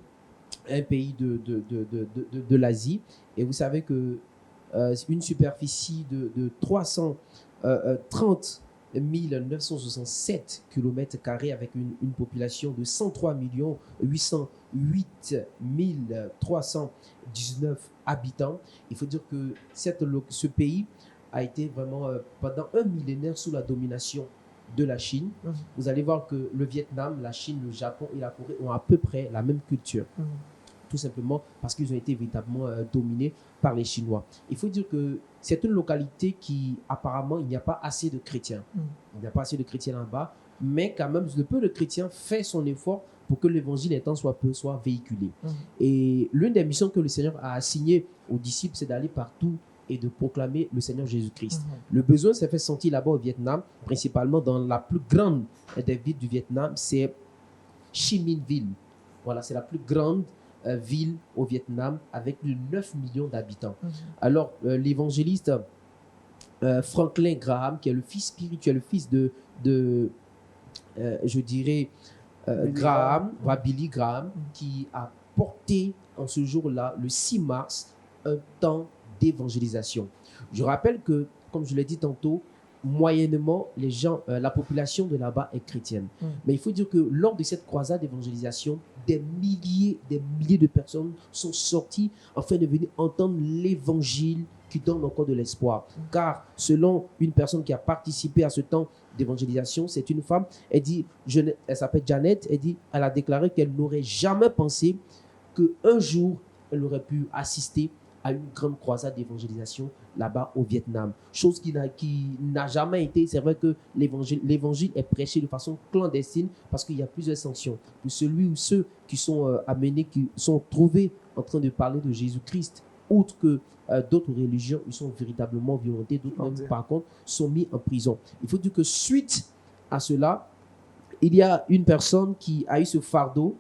un pays de l'Asie, et vous savez que une superficie de 330 967 km² avec une population de 103 808 319 habitants. Il faut dire que ce pays a été vraiment pendant un millénaire sous la domination de la Chine. Vous allez voir que le Vietnam, la Chine, le Japon et la Corée ont à peu près la même culture. Tout simplement parce qu'ils ont été véritablement dominés par les Chinois. Il faut dire que c'est une localité qui, apparemment, il n'y a pas assez de chrétiens. Il n'y a pas assez de chrétiens là-bas, mais quand même, le peu de chrétiens fait son effort pour que l'évangile étant soit véhiculé. Et l'une des missions que le Seigneur a assignées aux disciples, c'est d'aller partout et de proclamer le Seigneur Jésus-Christ. Le besoin s'est fait sentir là-bas au Vietnam, principalement dans la plus grande des villes du Vietnam, c'est Chi Minh Ville. Voilà, c'est la plus grande ville au Vietnam avec 9 millions d'habitants. Alors, l'évangéliste Franklin Graham, qui est le fils spirituel, le fils de je dirais, Billy Graham, qui a porté en ce jour-là, le 6 mars, un temps d'évangélisation. Je rappelle que, comme je l'ai dit tantôt, moyennement, la population de là-bas est chrétienne. Mais il faut dire que lors de cette croisade d'évangélisation, des milliers de personnes sont sorties afin de venir entendre l'évangile qui donne encore de l'espoir. Car selon une personne qui a participé à ce temps d'évangélisation, c'est une femme, elle s'appelle Janet, elle a déclaré qu'elle n'aurait jamais pensé qu'un jour, elle aurait pu assister à une grande croisade d'évangélisation là-bas au Vietnam. Chose qui n'a jamais été. C'est vrai que l'évangile est prêché de façon clandestine parce qu'il y a plusieurs sanctions. Pour celui ou ceux qui sont amenés, qui sont trouvés en train de parler de Jésus-Christ, autre que d'autres religions, ils sont véritablement violentés. D'autres même, par contre, sont mis en prison. Il faut dire que suite à cela, il y a une personne qui a eu ce fardeau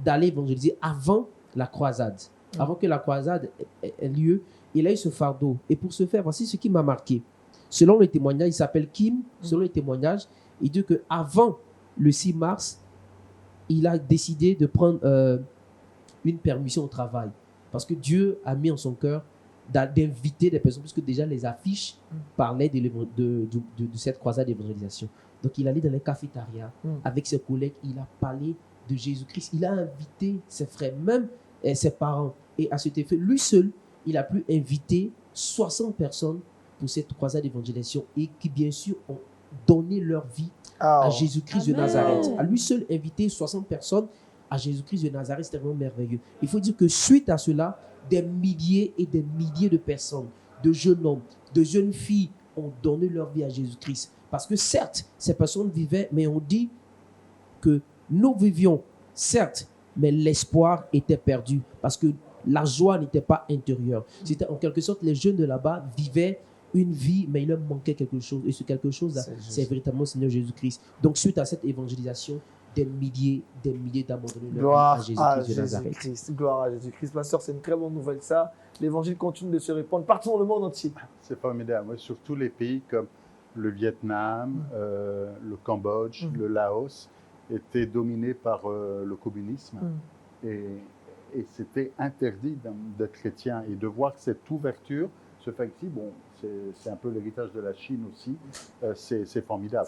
d'aller évangéliser avant la croisade. Avant que la croisade ait lieu, il a eu ce fardeau. Et pour ce faire, voici ce qui m'a marqué. Selon les témoignages, il s'appelle Kim, selon les témoignages, il dit qu'avant le 6 mars, il a décidé de prendre une permission au travail. Parce que Dieu a mis en son cœur d'inviter des personnes, puisque déjà les affiches parlaient de cette croisade d'évangélisation. Donc il allait dans les cafétérias avec ses collègues, il a parlé de Jésus-Christ, il a invité ses frères, même ses parents. Et à cet effet, lui seul, il a pu inviter 60 personnes pour cette croisade d'évangélisation et qui bien sûr ont donné leur vie à Jésus-Christ de Nazareth. À lui seul inviter 60 personnes à Jésus-Christ de Nazareth, c'était vraiment merveilleux. Il faut dire que suite à cela, des milliers et des milliers de personnes, de jeunes hommes, de jeunes filles ont donné leur vie à Jésus-Christ. Parce que certes, ces personnes vivaient, mais on dit que nous vivions, certes, mais l'espoir était perdu parce que la joie n'était pas intérieure. C'était en quelque sorte, les jeunes de là-bas vivaient une vie, mais il leur manquait quelque chose. Et ce quelque chose-là, c'est véritablement le Seigneur Jésus-Christ. Donc, suite à cette évangélisation, des milliers d'âmes ont donné leur vie à Jésus-Christ de Nazareth. Gloire à Jésus-Christ. Ma soeur, c'est une très bonne nouvelle, ça. L'évangile continue de se répandre partout dans le monde entier. C'est formidable. Ouais, surtout les pays comme le Vietnam, le Cambodge, le Laos, étaient dominés par le communisme. Et c'était interdit d'être chrétien. Et de voir cette ouverture se fait ici, bon, c'est un peu l'héritage de la Chine aussi, c'est formidable.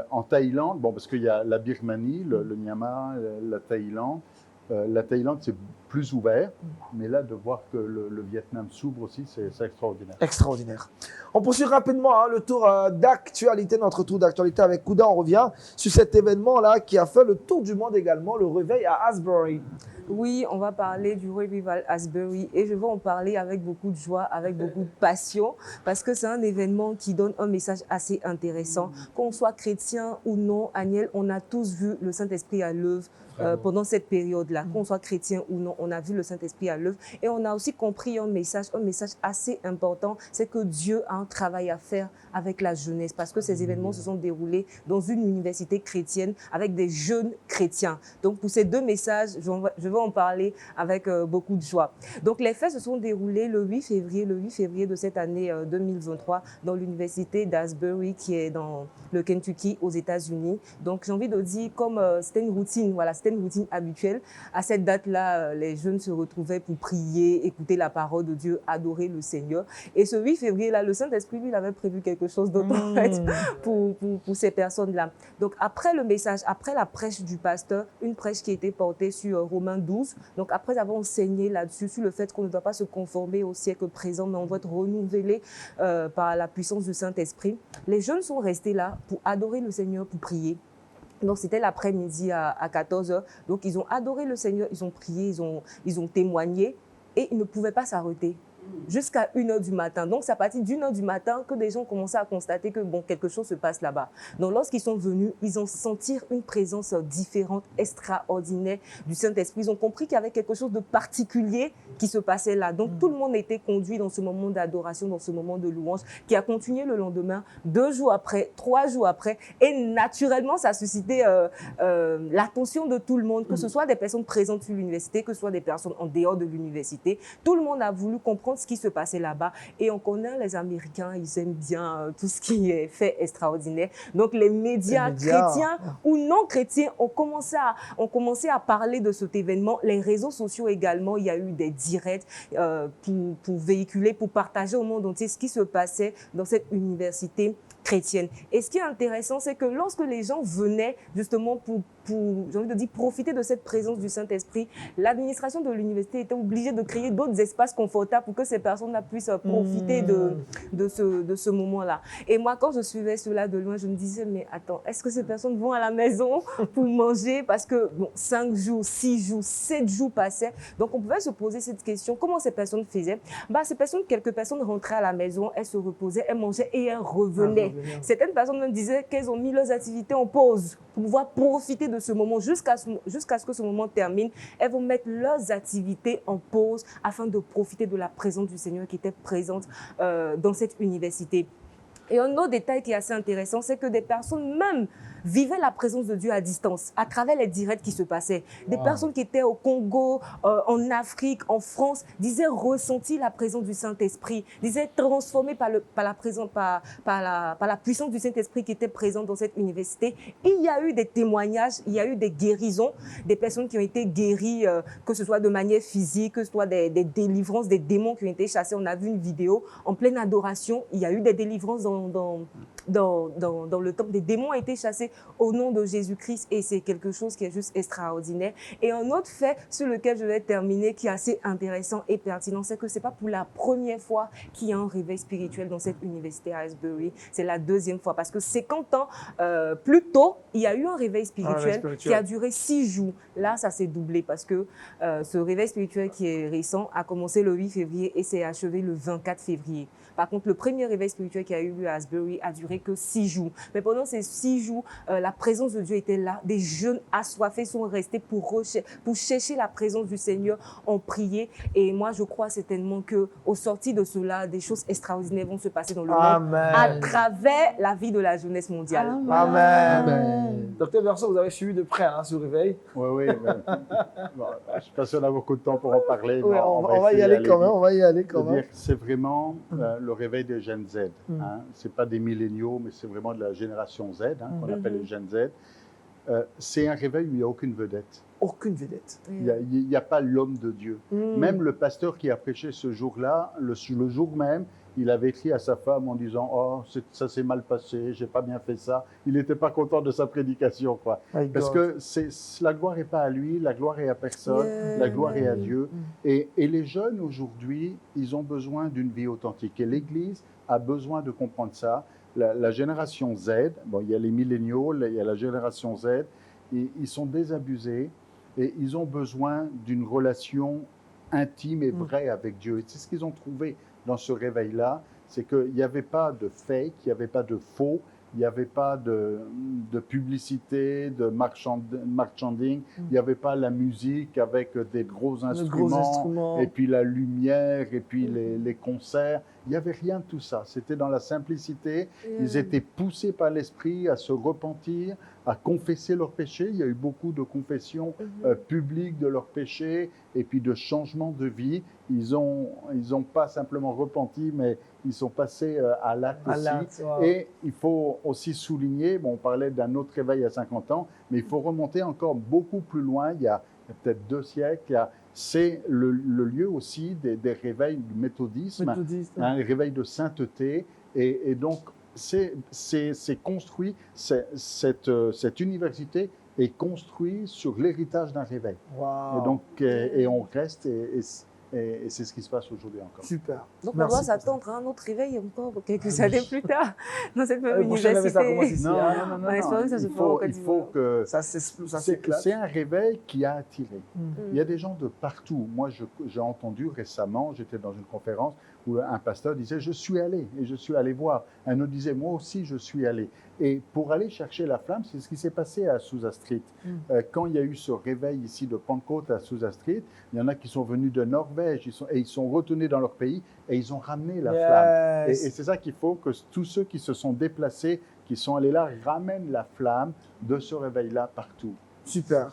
En Thaïlande, bon, parce qu'il y a la Birmanie, le Myanmar, la Thaïlande. La Thaïlande, c'est plus ouvert, mais là, de voir que le Vietnam s'ouvre aussi, c'est extraordinaire. Extraordinaire. On poursuit rapidement le tour d'actualité, notre tour d'actualité avec Kouda. On revient sur cet événement-là qui a fait le tour du monde également, le réveil à Asbury. Oui, on va parler du Revival Asbury et je vais en parler avec beaucoup de joie, avec beaucoup de passion, parce que c'est un événement qui donne un message assez intéressant. Qu'on soit chrétien ou non, Aniel, on a tous vu le Saint-Esprit à l'œuvre pendant cette période-là. Qu'on soit chrétien ou non, on a vu le Saint-Esprit à l'œuvre et on a aussi compris un message assez important, c'est que Dieu a un travail à faire avec la jeunesse, parce que ces événements se sont déroulés dans une université chrétienne avec des jeunes chrétiens. Donc pour ces deux messages, je vais en parler avec beaucoup de joie. Donc les faits se sont déroulés le 8 février de cette année 2023 dans l'université d'Asbury qui est dans le Kentucky aux États-Unis. Donc j'ai envie de dire comme c'était une routine, voilà, c'était une routine habituelle. À cette date-là, les jeunes se retrouvaient pour prier, écouter la parole de Dieu, adorer le Seigneur. Et ce 8 février-là, le Saint-Esprit, lui, il avait prévu quelque chose d'autre en fait, pour ces personnes-là. Donc après le message, après la prêche du pasteur, une prêche qui était portée sur Romains 12, donc après avoir enseigné là-dessus, sur le fait qu'on ne doit pas se conformer au siècle présent, mais on doit être renouvelé par la puissance du Saint-Esprit, les jeunes sont restés là pour adorer le Seigneur, pour prier. Donc, c'était l'après-midi à 14h. Donc, ils ont adoré le Seigneur, ils ont prié, ils ont témoigné et ils ne pouvaient pas s'arrêter jusqu'à 1h du matin. Donc, c'est à partir d'1h du matin que des gens commençaient à constater que bon, quelque chose se passe là-bas. Donc, lorsqu'ils sont venus, ils ont senti une présence différente, extraordinaire du Saint-Esprit. Ils ont compris qu'il y avait quelque chose de particulier qui se passait là. Donc, tout le monde était conduit dans ce moment d'adoration, dans ce moment de louange, qui a continué le lendemain, 2 jours après, 3 jours après. Et naturellement, ça a suscité l'attention de tout le monde, que ce soit des personnes présentes sur l'université, que ce soit des personnes en dehors de l'université. Tout le monde a voulu comprendre ce qui se passait là-bas. Et on connaît les Américains, ils aiment bien tout ce qui est fait extraordinaire. Donc, les médias chrétiens ou non chrétiens ont commencé à parler de cet événement. Les réseaux sociaux également, il y a eu des directs pour véhiculer, pour partager au monde entier ce qui se passait dans cette université chrétienne. Et ce qui est intéressant, c'est que lorsque les gens venaient justement pour j'ai envie de dire, profiter de cette présence du Saint-Esprit, l'administration de l'université était obligée de créer d'autres espaces confortables pour que ces personnes-là puissent profiter de ce moment-là. Et moi, quand je suivais cela de loin, je me disais, mais attends, est-ce que ces personnes vont à la maison pour manger? Parce que bon, 5 jours, 6 jours, 7 jours passaient. Donc, on pouvait se poser cette question, comment ces personnes faisaient? Quelques personnes rentraient à la maison, elles se reposaient, elles mangeaient et elles revenaient. Certaines personnes me disaient qu'elles ont mis leurs activités en pause pour pouvoir profiter de ce moment jusqu'à ce que ce moment termine. Elles vont mettre leurs activités en pause afin de profiter de la présence du Seigneur qui était présente dans cette université. Et un autre détail qui est assez intéressant, c'est que des personnes même vivaient la présence de Dieu à distance, à travers les directs qui se passaient. Des Wow. personnes qui étaient au Congo, en Afrique, en France, disaient ressentir la présence du Saint-Esprit, disaient transformés par la puissance du Saint-Esprit qui était présente dans cette université. Et il y a eu des témoignages, il y a eu des guérisons, des personnes qui ont été guéries, que ce soit de manière physique, que ce soit des délivrances, des démons qui ont été chassés. On a vu une vidéo en pleine adoration, il y a eu des délivrances dans le temple. Des démons ont été chassés au nom de Jésus-Christ et c'est quelque chose qui est juste extraordinaire. Et un autre fait sur lequel je vais terminer qui est assez intéressant et pertinent, c'est que c'est pas pour la première fois qu'il y a un réveil spirituel dans cette université à Asbury. C'est la deuxième fois parce que 50 ans plus tôt, il y a eu un réveil spirituel qui a duré 6 jours. Là, ça s'est doublé parce que ce réveil spirituel qui est récent a commencé le 8 février et s'est achevé le 24 février. Par contre, le premier réveil spirituel qui a eu lieu à Asbury a duré que 6 jours. Mais pendant ces 6 jours, la présence de Dieu était là. Des jeunes assoiffés sont restés pour chercher la présence du Seigneur, ont prié. Et moi, je crois certainement qu'au sorti de cela, des choses extraordinaires vont se passer dans le monde à travers la vie de la jeunesse mondiale. Amen. Docteur Verso, vous avez suivi de près ce réveil. Oui. Bon, je ne sais pas si on a beaucoup de temps pour en parler. Oui, on va y aller quand même. On va y aller quand même. C'est vraiment le réveil des Gen Z. Ce n'est pas des milléniaux, mais c'est vraiment de la génération Z, qu'on appelle les Gen Z. C'est un réveil où il n'y a aucune vedette. Aucune vedette. Il n'y a pas l'homme de Dieu. Même le pasteur qui a prêché ce jour-là, le jour même, il avait écrit à sa femme en disant « Oh, ça s'est mal passé, j'ai pas bien fait ça ». Il n'était pas content de sa prédication, quoi. Parce que la gloire n'est pas à lui, la gloire est à personne, la gloire est à Dieu. Et les jeunes aujourd'hui, ils ont besoin d'une vie authentique. Et l'Église a besoin de comprendre ça. La génération Z, bon, il y a les milléniaux, il y a la génération Z, ils sont désabusés et ils ont besoin d'une relation intime et vraie avec Dieu. Et c'est ce qu'ils ont trouvé dans ce réveil-là, c'est qu'il n'y avait pas de fake, il n'y avait pas de faux, il n'y avait pas de publicité, de marchanding, il n'y avait pas la musique avec des gros instruments, et puis la lumière, et puis les concerts. Il n'y avait rien de tout ça. C'était dans la simplicité. Ils étaient poussés par l'Esprit à se repentir, à confesser leurs péchés. Il y a eu beaucoup de confessions publiques de leurs péchés et puis de changements de vie. Ils ont pas simplement repenti, mais ils sont passés à l'acte aussi. Et il faut aussi souligner, bon, on parlait d'un autre réveil à 50 ans, mais il faut remonter encore beaucoup plus loin. Il y a peut-être 2 siècles, c'est le lieu aussi des réveils du méthodisme, un réveil de sainteté. Et donc, c'est construit, cette université est construite sur l'héritage d'un réveil. Wow. Et donc, et on reste, et c'est ce qui se passe aujourd'hui encore. Super. Donc, on doit s'attendre à un autre réveil encore quelques années plus tard dans cette même université. Ça commence ici. Non. Il faut que ça s'éclate. C'est un réveil qui a attiré. Il y a des gens de partout. Moi, j'ai entendu récemment, j'étais dans une conférence où un pasteur disait « Je suis allé et je suis allé voir ». Un autre disait « Moi aussi, je suis allé ». Et pour aller chercher la flamme, c'est ce qui s'est passé à Azusa Street. Quand il y a eu ce réveil ici de Pentecôte à Azusa Street, il y en a qui sont venus de Norvège ils sont retournés dans leur pays et ils ont ramené la flamme. Et c'est ça qu'il faut, que tous ceux qui se sont déplacés, qui sont allés là, ramènent la flamme de ce réveil-là partout. Super,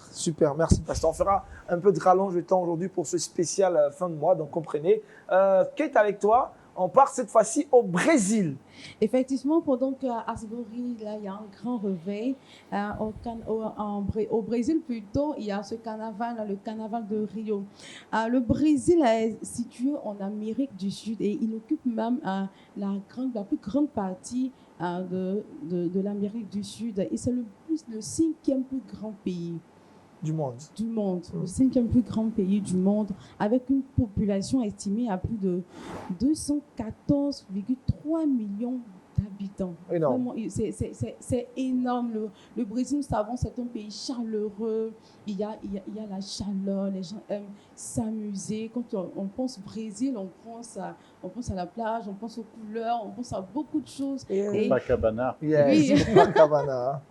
merci pasteur. On fera un peu de rallonge de temps aujourd'hui pour ce spécial fin de mois, donc comprenez. Kate, avec toi, on part cette fois-ci au Brésil. Effectivement, pendant qu'à Asbury, là, il y a un grand réveil. Au Brésil, plutôt, il y a ce carnaval, le carnaval de Rio. Le Brésil est situé en Amérique du Sud et il occupe même la plus grande partie de l'Amérique du Sud. Et c'est le 5e plus grand pays du monde. Le 5e plus grand pays du monde, avec une population estimée à plus de 214,3 millions d'habitants. Énorme. Vraiment, c'est énorme. Le Brésil, nous savons, c'est un pays chaleureux. Il y a la chaleur, les gens aiment s'amuser. Quand on pense Brésil, on pense à la plage, on pense aux couleurs, on pense à beaucoup de choses. Copacabana. Yes, Copacabana.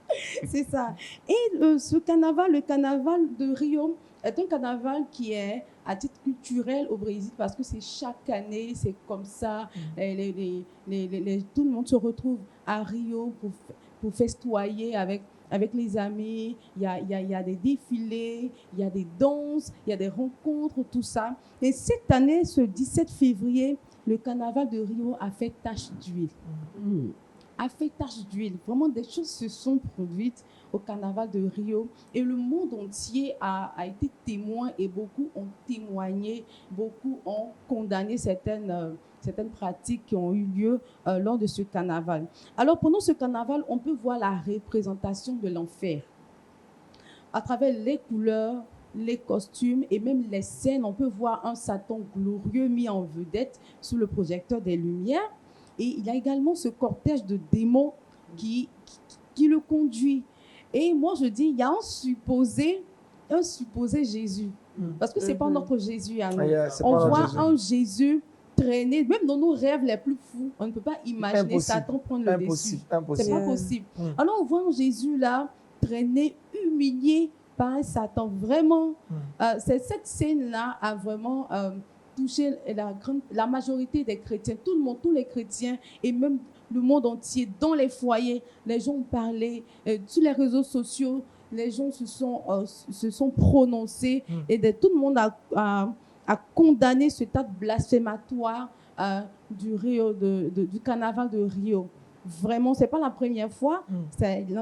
C'est ça. Et le carnaval de Rio est un carnaval qui est à titre culturel au Brésil parce que c'est chaque année, c'est comme ça. Tout le monde se retrouve à Rio pour festoyer avec avec les amis, il y a des défilés, il y a des danses, il y a des rencontres, tout ça. Et cette année, ce 17 février, le carnaval de Rio a fait tache d'huile. A fait tache d'huile. Vraiment, des choses se sont produites au carnaval de Rio et le monde entier a été témoin et beaucoup ont témoigné, beaucoup ont condamné certaines pratiques qui ont eu lieu lors de ce carnaval. Alors, pendant ce carnaval, on peut voir la représentation de l'enfer. À travers les couleurs, les costumes et même les scènes, on peut voir un Satan glorieux mis en vedette sous le projecteur des lumières. Et il y a également ce cortège de démons qui le conduit. Et moi, je dis, il y a un supposé Jésus. Parce que ce n'est pas notre Jésus à nous. On voit un Jésus traîner, même dans nos rêves les plus fous. On ne peut pas imaginer Satan prendre le dessus. C'est pas possible. Alors, on voit un Jésus là, traîner, humilié par un Satan. Vraiment, cette scène-là a vraiment touché la majorité des chrétiens, tout le monde, tous les chrétiens et même le monde entier, dans les foyers. Les gens ont parlé, sur les réseaux sociaux, les gens se sont prononcés et tout le monde a condamné ce acte blasphématoire du carnaval de Rio. Vraiment, ce n'est pas la première fois.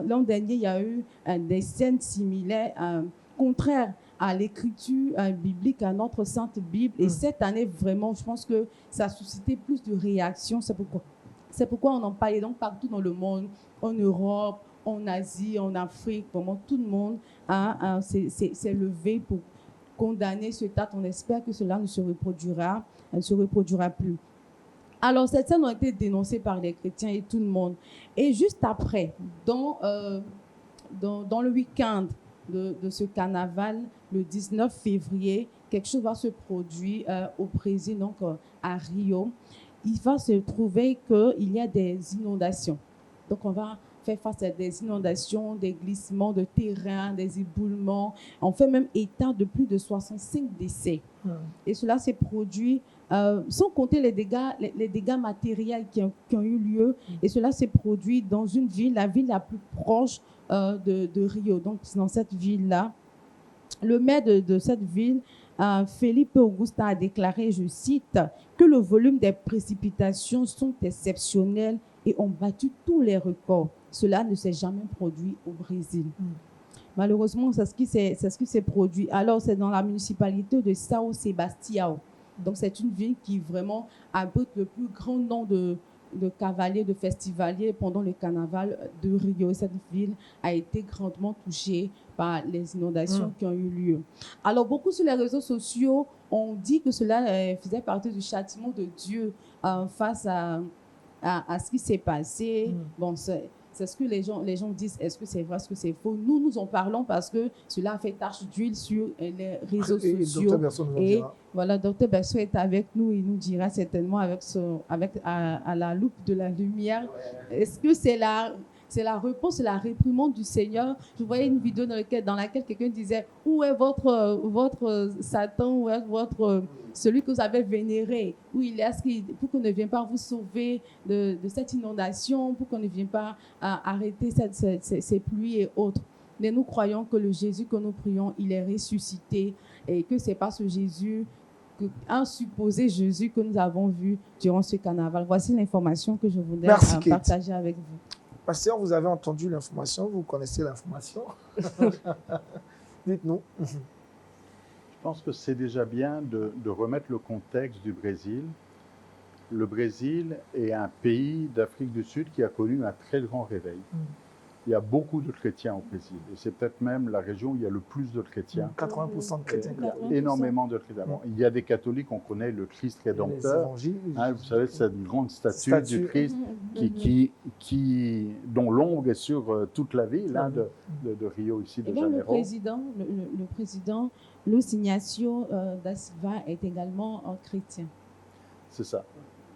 L'an dernier, il y a eu des scènes similaires, contraires à l'écriture biblique, à notre Sainte Bible. Et cette année, vraiment, je pense que ça a suscité plus de réactions. C'est pourquoi on en parlait donc partout dans le monde, en Europe, en Asie, en Afrique. Vraiment, tout le monde s'est levé pour condamner ce acte. On espère que cela ne se reproduira plus. Alors, cette scène a été dénoncée par les chrétiens et tout le monde. Et juste après, dans le week-end de ce carnaval, le 19 février, quelque chose va se produire au Brésil, donc à Rio. Il va se trouver qu'il y a des inondations. Donc, on va faire face à des inondations, des glissements de terrain, des éboulements. On fait même état de plus de 65 décès. Et cela s'est produit sans compter les dégâts matériels qui ont eu lieu. Et cela s'est produit dans une ville, la ville la plus proche de Rio. Donc, dans cette ville-là, le maire de cette ville, Felipe Augusta, a déclaré, je cite, que le volume des précipitations sont exceptionnels et ont battu tous les records. Cela ne s'est jamais produit au Brésil. Malheureusement, c'est ce qui s'est produit. Alors, c'est dans la municipalité de São Sebastião. Donc, c'est une ville qui vraiment abrite le plus grand nombre de cavaliers, de festivaliers pendant le carnaval de Rio. Et cette ville a été grandement touchée par les inondations qui ont eu lieu. Alors, beaucoup sur les réseaux sociaux ont dit que cela faisait partie du châtiment de Dieu face à ce qui s'est passé. Bon, c'est ce que les gens disent. Est-ce que c'est vrai, est-ce que c'est faux? Nous en parlons parce que cela a fait tache d'huile sur les réseaux sociaux. Dr. Berceau nous en dira. Voilà, Dr. Berceau est avec nous. Il nous dira certainement à la loupe de la lumière. Est-ce que c'est la réponse, c'est la réprimande du Seigneur? Je voyais une vidéo dans laquelle quelqu'un disait « Où est votre Satan? Où est celui que vous avez vénéré? Où il est? Pour qu'on ne vienne pas vous sauver de cette inondation, pour qu'on ne vienne pas arrêter ces pluies et autres. » Mais nous croyons que le Jésus que nous prions, il est ressuscité et que ce n'est pas ce Jésus, un supposé Jésus que nous avons vu durant ce carnaval. Voici l'information que je voulais partager avec vous. Pasteur, vous avez entendu l'information, vous connaissez l'information. Dites-nous. Je pense que c'est déjà bien de remettre le contexte du Brésil. Le Brésil est un pays d'Afrique du Sud qui a connu un très grand réveil. Il y a beaucoup de chrétiens au Brésil. Et c'est peut-être même la région où il y a le plus de chrétiens. 80% de chrétiens. Il y a énormément de chrétiens. Bon, il y a des catholiques, on connaît le Christ rédempteur. Vous savez, cette grande statue du Christ dont l'ombre est sur toute la ville de Rio, ici de Janeiro. Le président Luiz Inácio da Silva est également un chrétien. C'est ça.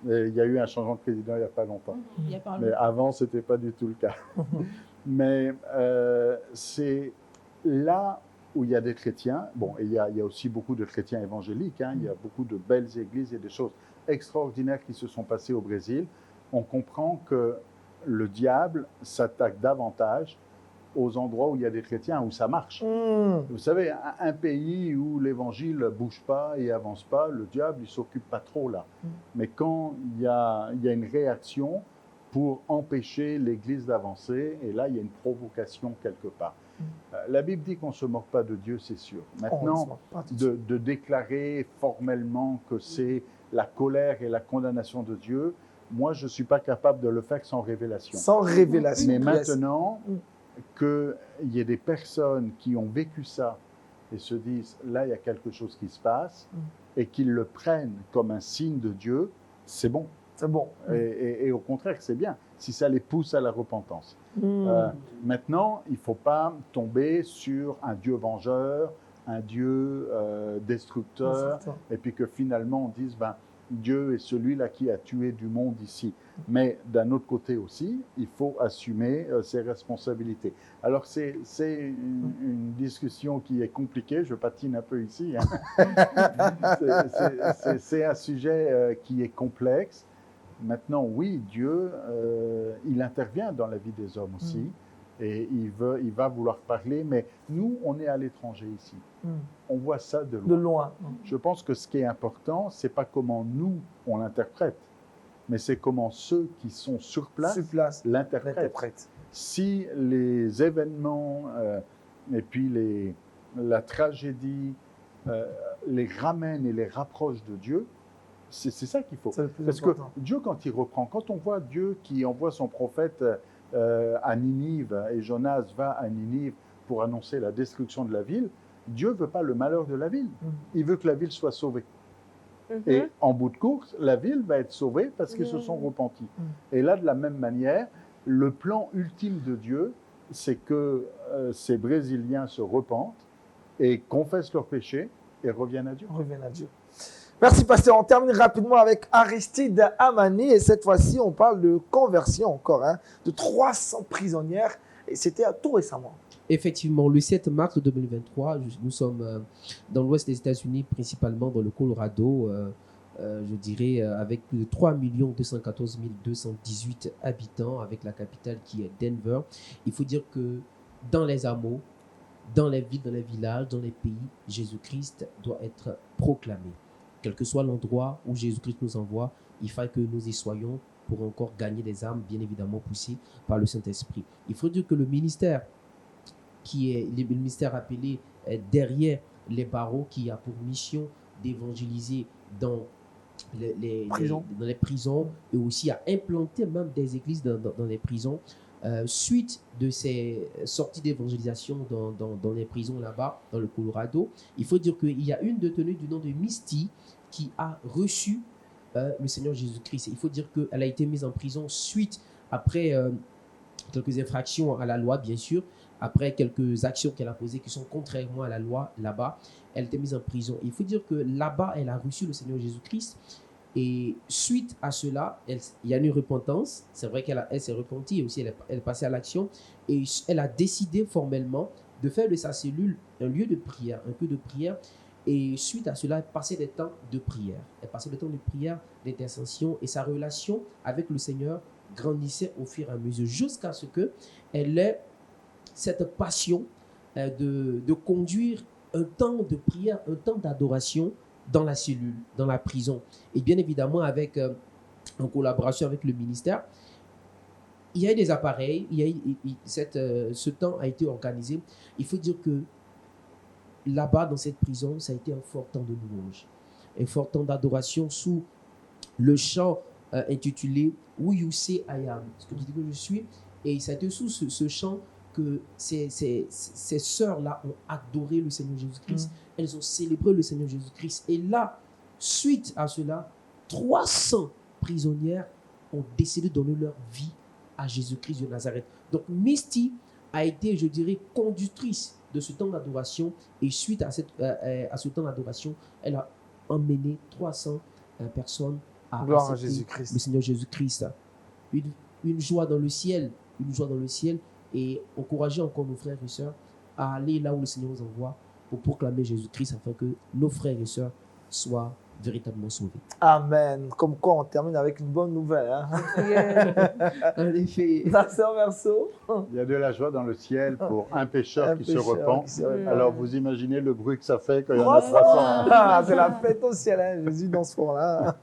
Il y a eu un changement de président il n'y a pas longtemps. Mais avant, ce n'était pas du tout le cas. Mais c'est là où il y a des chrétiens. Bon, et il y a aussi beaucoup de chrétiens évangéliques. Il y a beaucoup de belles églises et des choses extraordinaires qui se sont passées au Brésil. On comprend que le diable s'attaque davantage aux endroits où il y a des chrétiens, où ça marche. Vous savez, un pays où l'évangile ne bouge pas et avance pas, le diable, il ne s'occupe pas trop là. Mais quand il y a une réaction pour empêcher l'Église d'avancer, et là, il y a une provocation quelque part. La Bible dit qu'on ne se moque pas de Dieu, c'est sûr. Maintenant, de déclarer formellement que c'est la colère et la condamnation de Dieu, moi, je ne suis pas capable de le faire sans révélation. Sans révélation. Mais maintenant, qu'il y ait des personnes qui ont vécu ça et se disent, là, il y a quelque chose qui se passe, et qu'ils le prennent comme un signe de Dieu, c'est bon. C'est bon. Et au contraire, c'est bien, si ça les pousse à la repentance. Maintenant, il ne faut pas tomber sur un Dieu vengeur, un Dieu destructeur, et puis que finalement on dise, Dieu est celui-là qui a tué du monde ici. Mais d'un autre côté aussi, il faut assumer ses responsabilités. Alors c'est une discussion qui est compliquée, je patine un peu ici. C'est un sujet qui est complexe. Maintenant, oui, Dieu, il intervient dans la vie des hommes aussi, et il va vouloir parler, mais nous, on est à l'étranger ici. On voit ça de loin. De loin. Je pense que ce qui est important, ce n'est pas comment nous, on l'interprète, mais c'est comment ceux qui sont sur place l'interprètent. Si les événements et puis la tragédie les ramènent et les rapprochent de Dieu, c'est ça qu'il faut. Parce que Dieu, quand il reprend, quand on voit Dieu qui envoie son prophète à Ninive, et Jonas va à Ninive pour annoncer la destruction de la ville, Dieu ne veut pas le malheur de la ville. Il veut que la ville soit sauvée. Et en bout de course, la ville va être sauvée parce qu'ils se sont repentis. Et là, de la même manière, le plan ultime de Dieu, c'est que ces Brésiliens se repentent et confessent leurs péchés et reviennent à Dieu. Merci, pasteur. On termine rapidement avec Aristide Amani. Et cette fois-ci, on parle de conversion encore, de 300 prisonnières. Et c'était tout récemment. Effectivement, le 7 mars 2023, nous sommes dans l'ouest des États-Unis, principalement dans le Colorado, je dirais avec plus de 3 214 218 habitants, avec la capitale qui est Denver. Il faut dire que dans les hameaux, dans les villes, dans les villages, dans les pays, Jésus-Christ doit être proclamé. Quel que soit l'endroit où Jésus-Christ nous envoie, il faut que nous y soyons pour encore gagner des âmes, bien évidemment poussées par le Saint-Esprit. Il faut dire que le ministère qui est le ministère appelé derrière les barreaux, qui a pour mission d'évangéliser dans les prisons et aussi à implanter même des églises dans les prisons. Suite de ces sorties d'évangélisation dans les prisons là-bas, dans le Colorado, il faut dire qu'il y a une détenue du nom de Misty qui a reçu le Seigneur Jésus-Christ. Il faut dire qu'elle a été mise en prison après quelques infractions à la loi, bien sûr, après quelques actions qu'elle a posées qui sont contrairement à la loi là-bas. Elle a été mise en prison. Il faut dire que là-bas, elle a reçu le Seigneur Jésus-Christ. Et suite à cela, il y a une repentance. C'est vrai qu'elle s'est repentie et aussi elle est passée à l'action. Et elle a décidé formellement de faire de sa cellule un lieu de prière, un peu de prière. Et suite à cela, elle passait des temps de prière. Elle passait des temps de prière, d'intercession. Et sa relation avec le Seigneur grandissait au fur et à mesure jusqu'à ce qu'elle ait cette passion de conduire un temps de prière, un temps d'adoration dans la cellule, dans la prison. Et bien évidemment, en collaboration avec le ministère, il y a eu des appareils, ce temps a été organisé. Il faut dire que là-bas, dans cette prison, ça a été un fort temps de louange, un fort temps d'adoration sous le chant intitulé « Who You Say I Am », ce que tu dis que je suis. Et ça a été sous ce chant que ces sœurs-là ont adoré le Seigneur Jésus-Christ. Elles ont célébré le Seigneur Jésus-Christ. Et là, suite à cela, 300 prisonnières ont décidé de donner leur vie à Jésus-Christ de Nazareth. Donc, Misty a été, je dirais, conductrice de ce temps d'adoration. Et suite à ce temps d'adoration, elle a emmené 300 personnes à accepter le Seigneur Jésus-Christ. Une joie dans le ciel. Une joie dans le ciel. Et encourager encore nos frères et sœurs à aller là où le Seigneur nous envoie pour proclamer Jésus-Christ afin que nos frères et sœurs soient véritablement sauvés. Amen. Comme quoi, on termine avec une bonne nouvelle. Hein? En effet. Pasteur Verso. Il y a de la joie dans le ciel pour un pécheur qui se pécheur repent. qui se repent. Alors vous imaginez le bruit que ça fait quand il y en a 300. Ah, c'est la fête au ciel, hein, Jésus dans ce fond-là.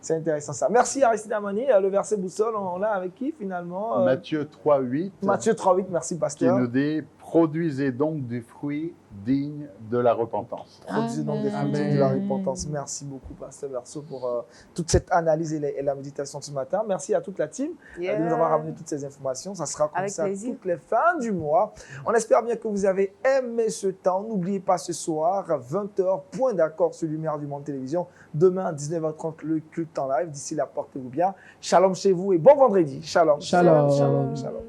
C'est intéressant ça. Merci Aristide Amani. Le verset boussole, on l'a avec qui finalement Matthieu 3,8 Matthieu 3,8, merci qui pasteur. nous dit « Produisez donc du fruit digne de la repentance ». Produisez donc des fruits Amen. de la repentance. Merci beaucoup pasteur Verso pour toute cette analyse et la méditation de ce matin. Merci à toute la team de nous avoir ramené toutes ces informations. Ça sera comme Avec ça plaisir. toutes les fins du mois. On espère bien que vous avez aimé ce temps. N'oubliez pas ce soir, 20h, point d'accord sur Lumière du Monde Télévision. Demain, 19h30, le culte en live. D'ici là, portez-vous bien. Shalom chez vous et bon vendredi. Shalom. Shalom. Shalom. Shalom.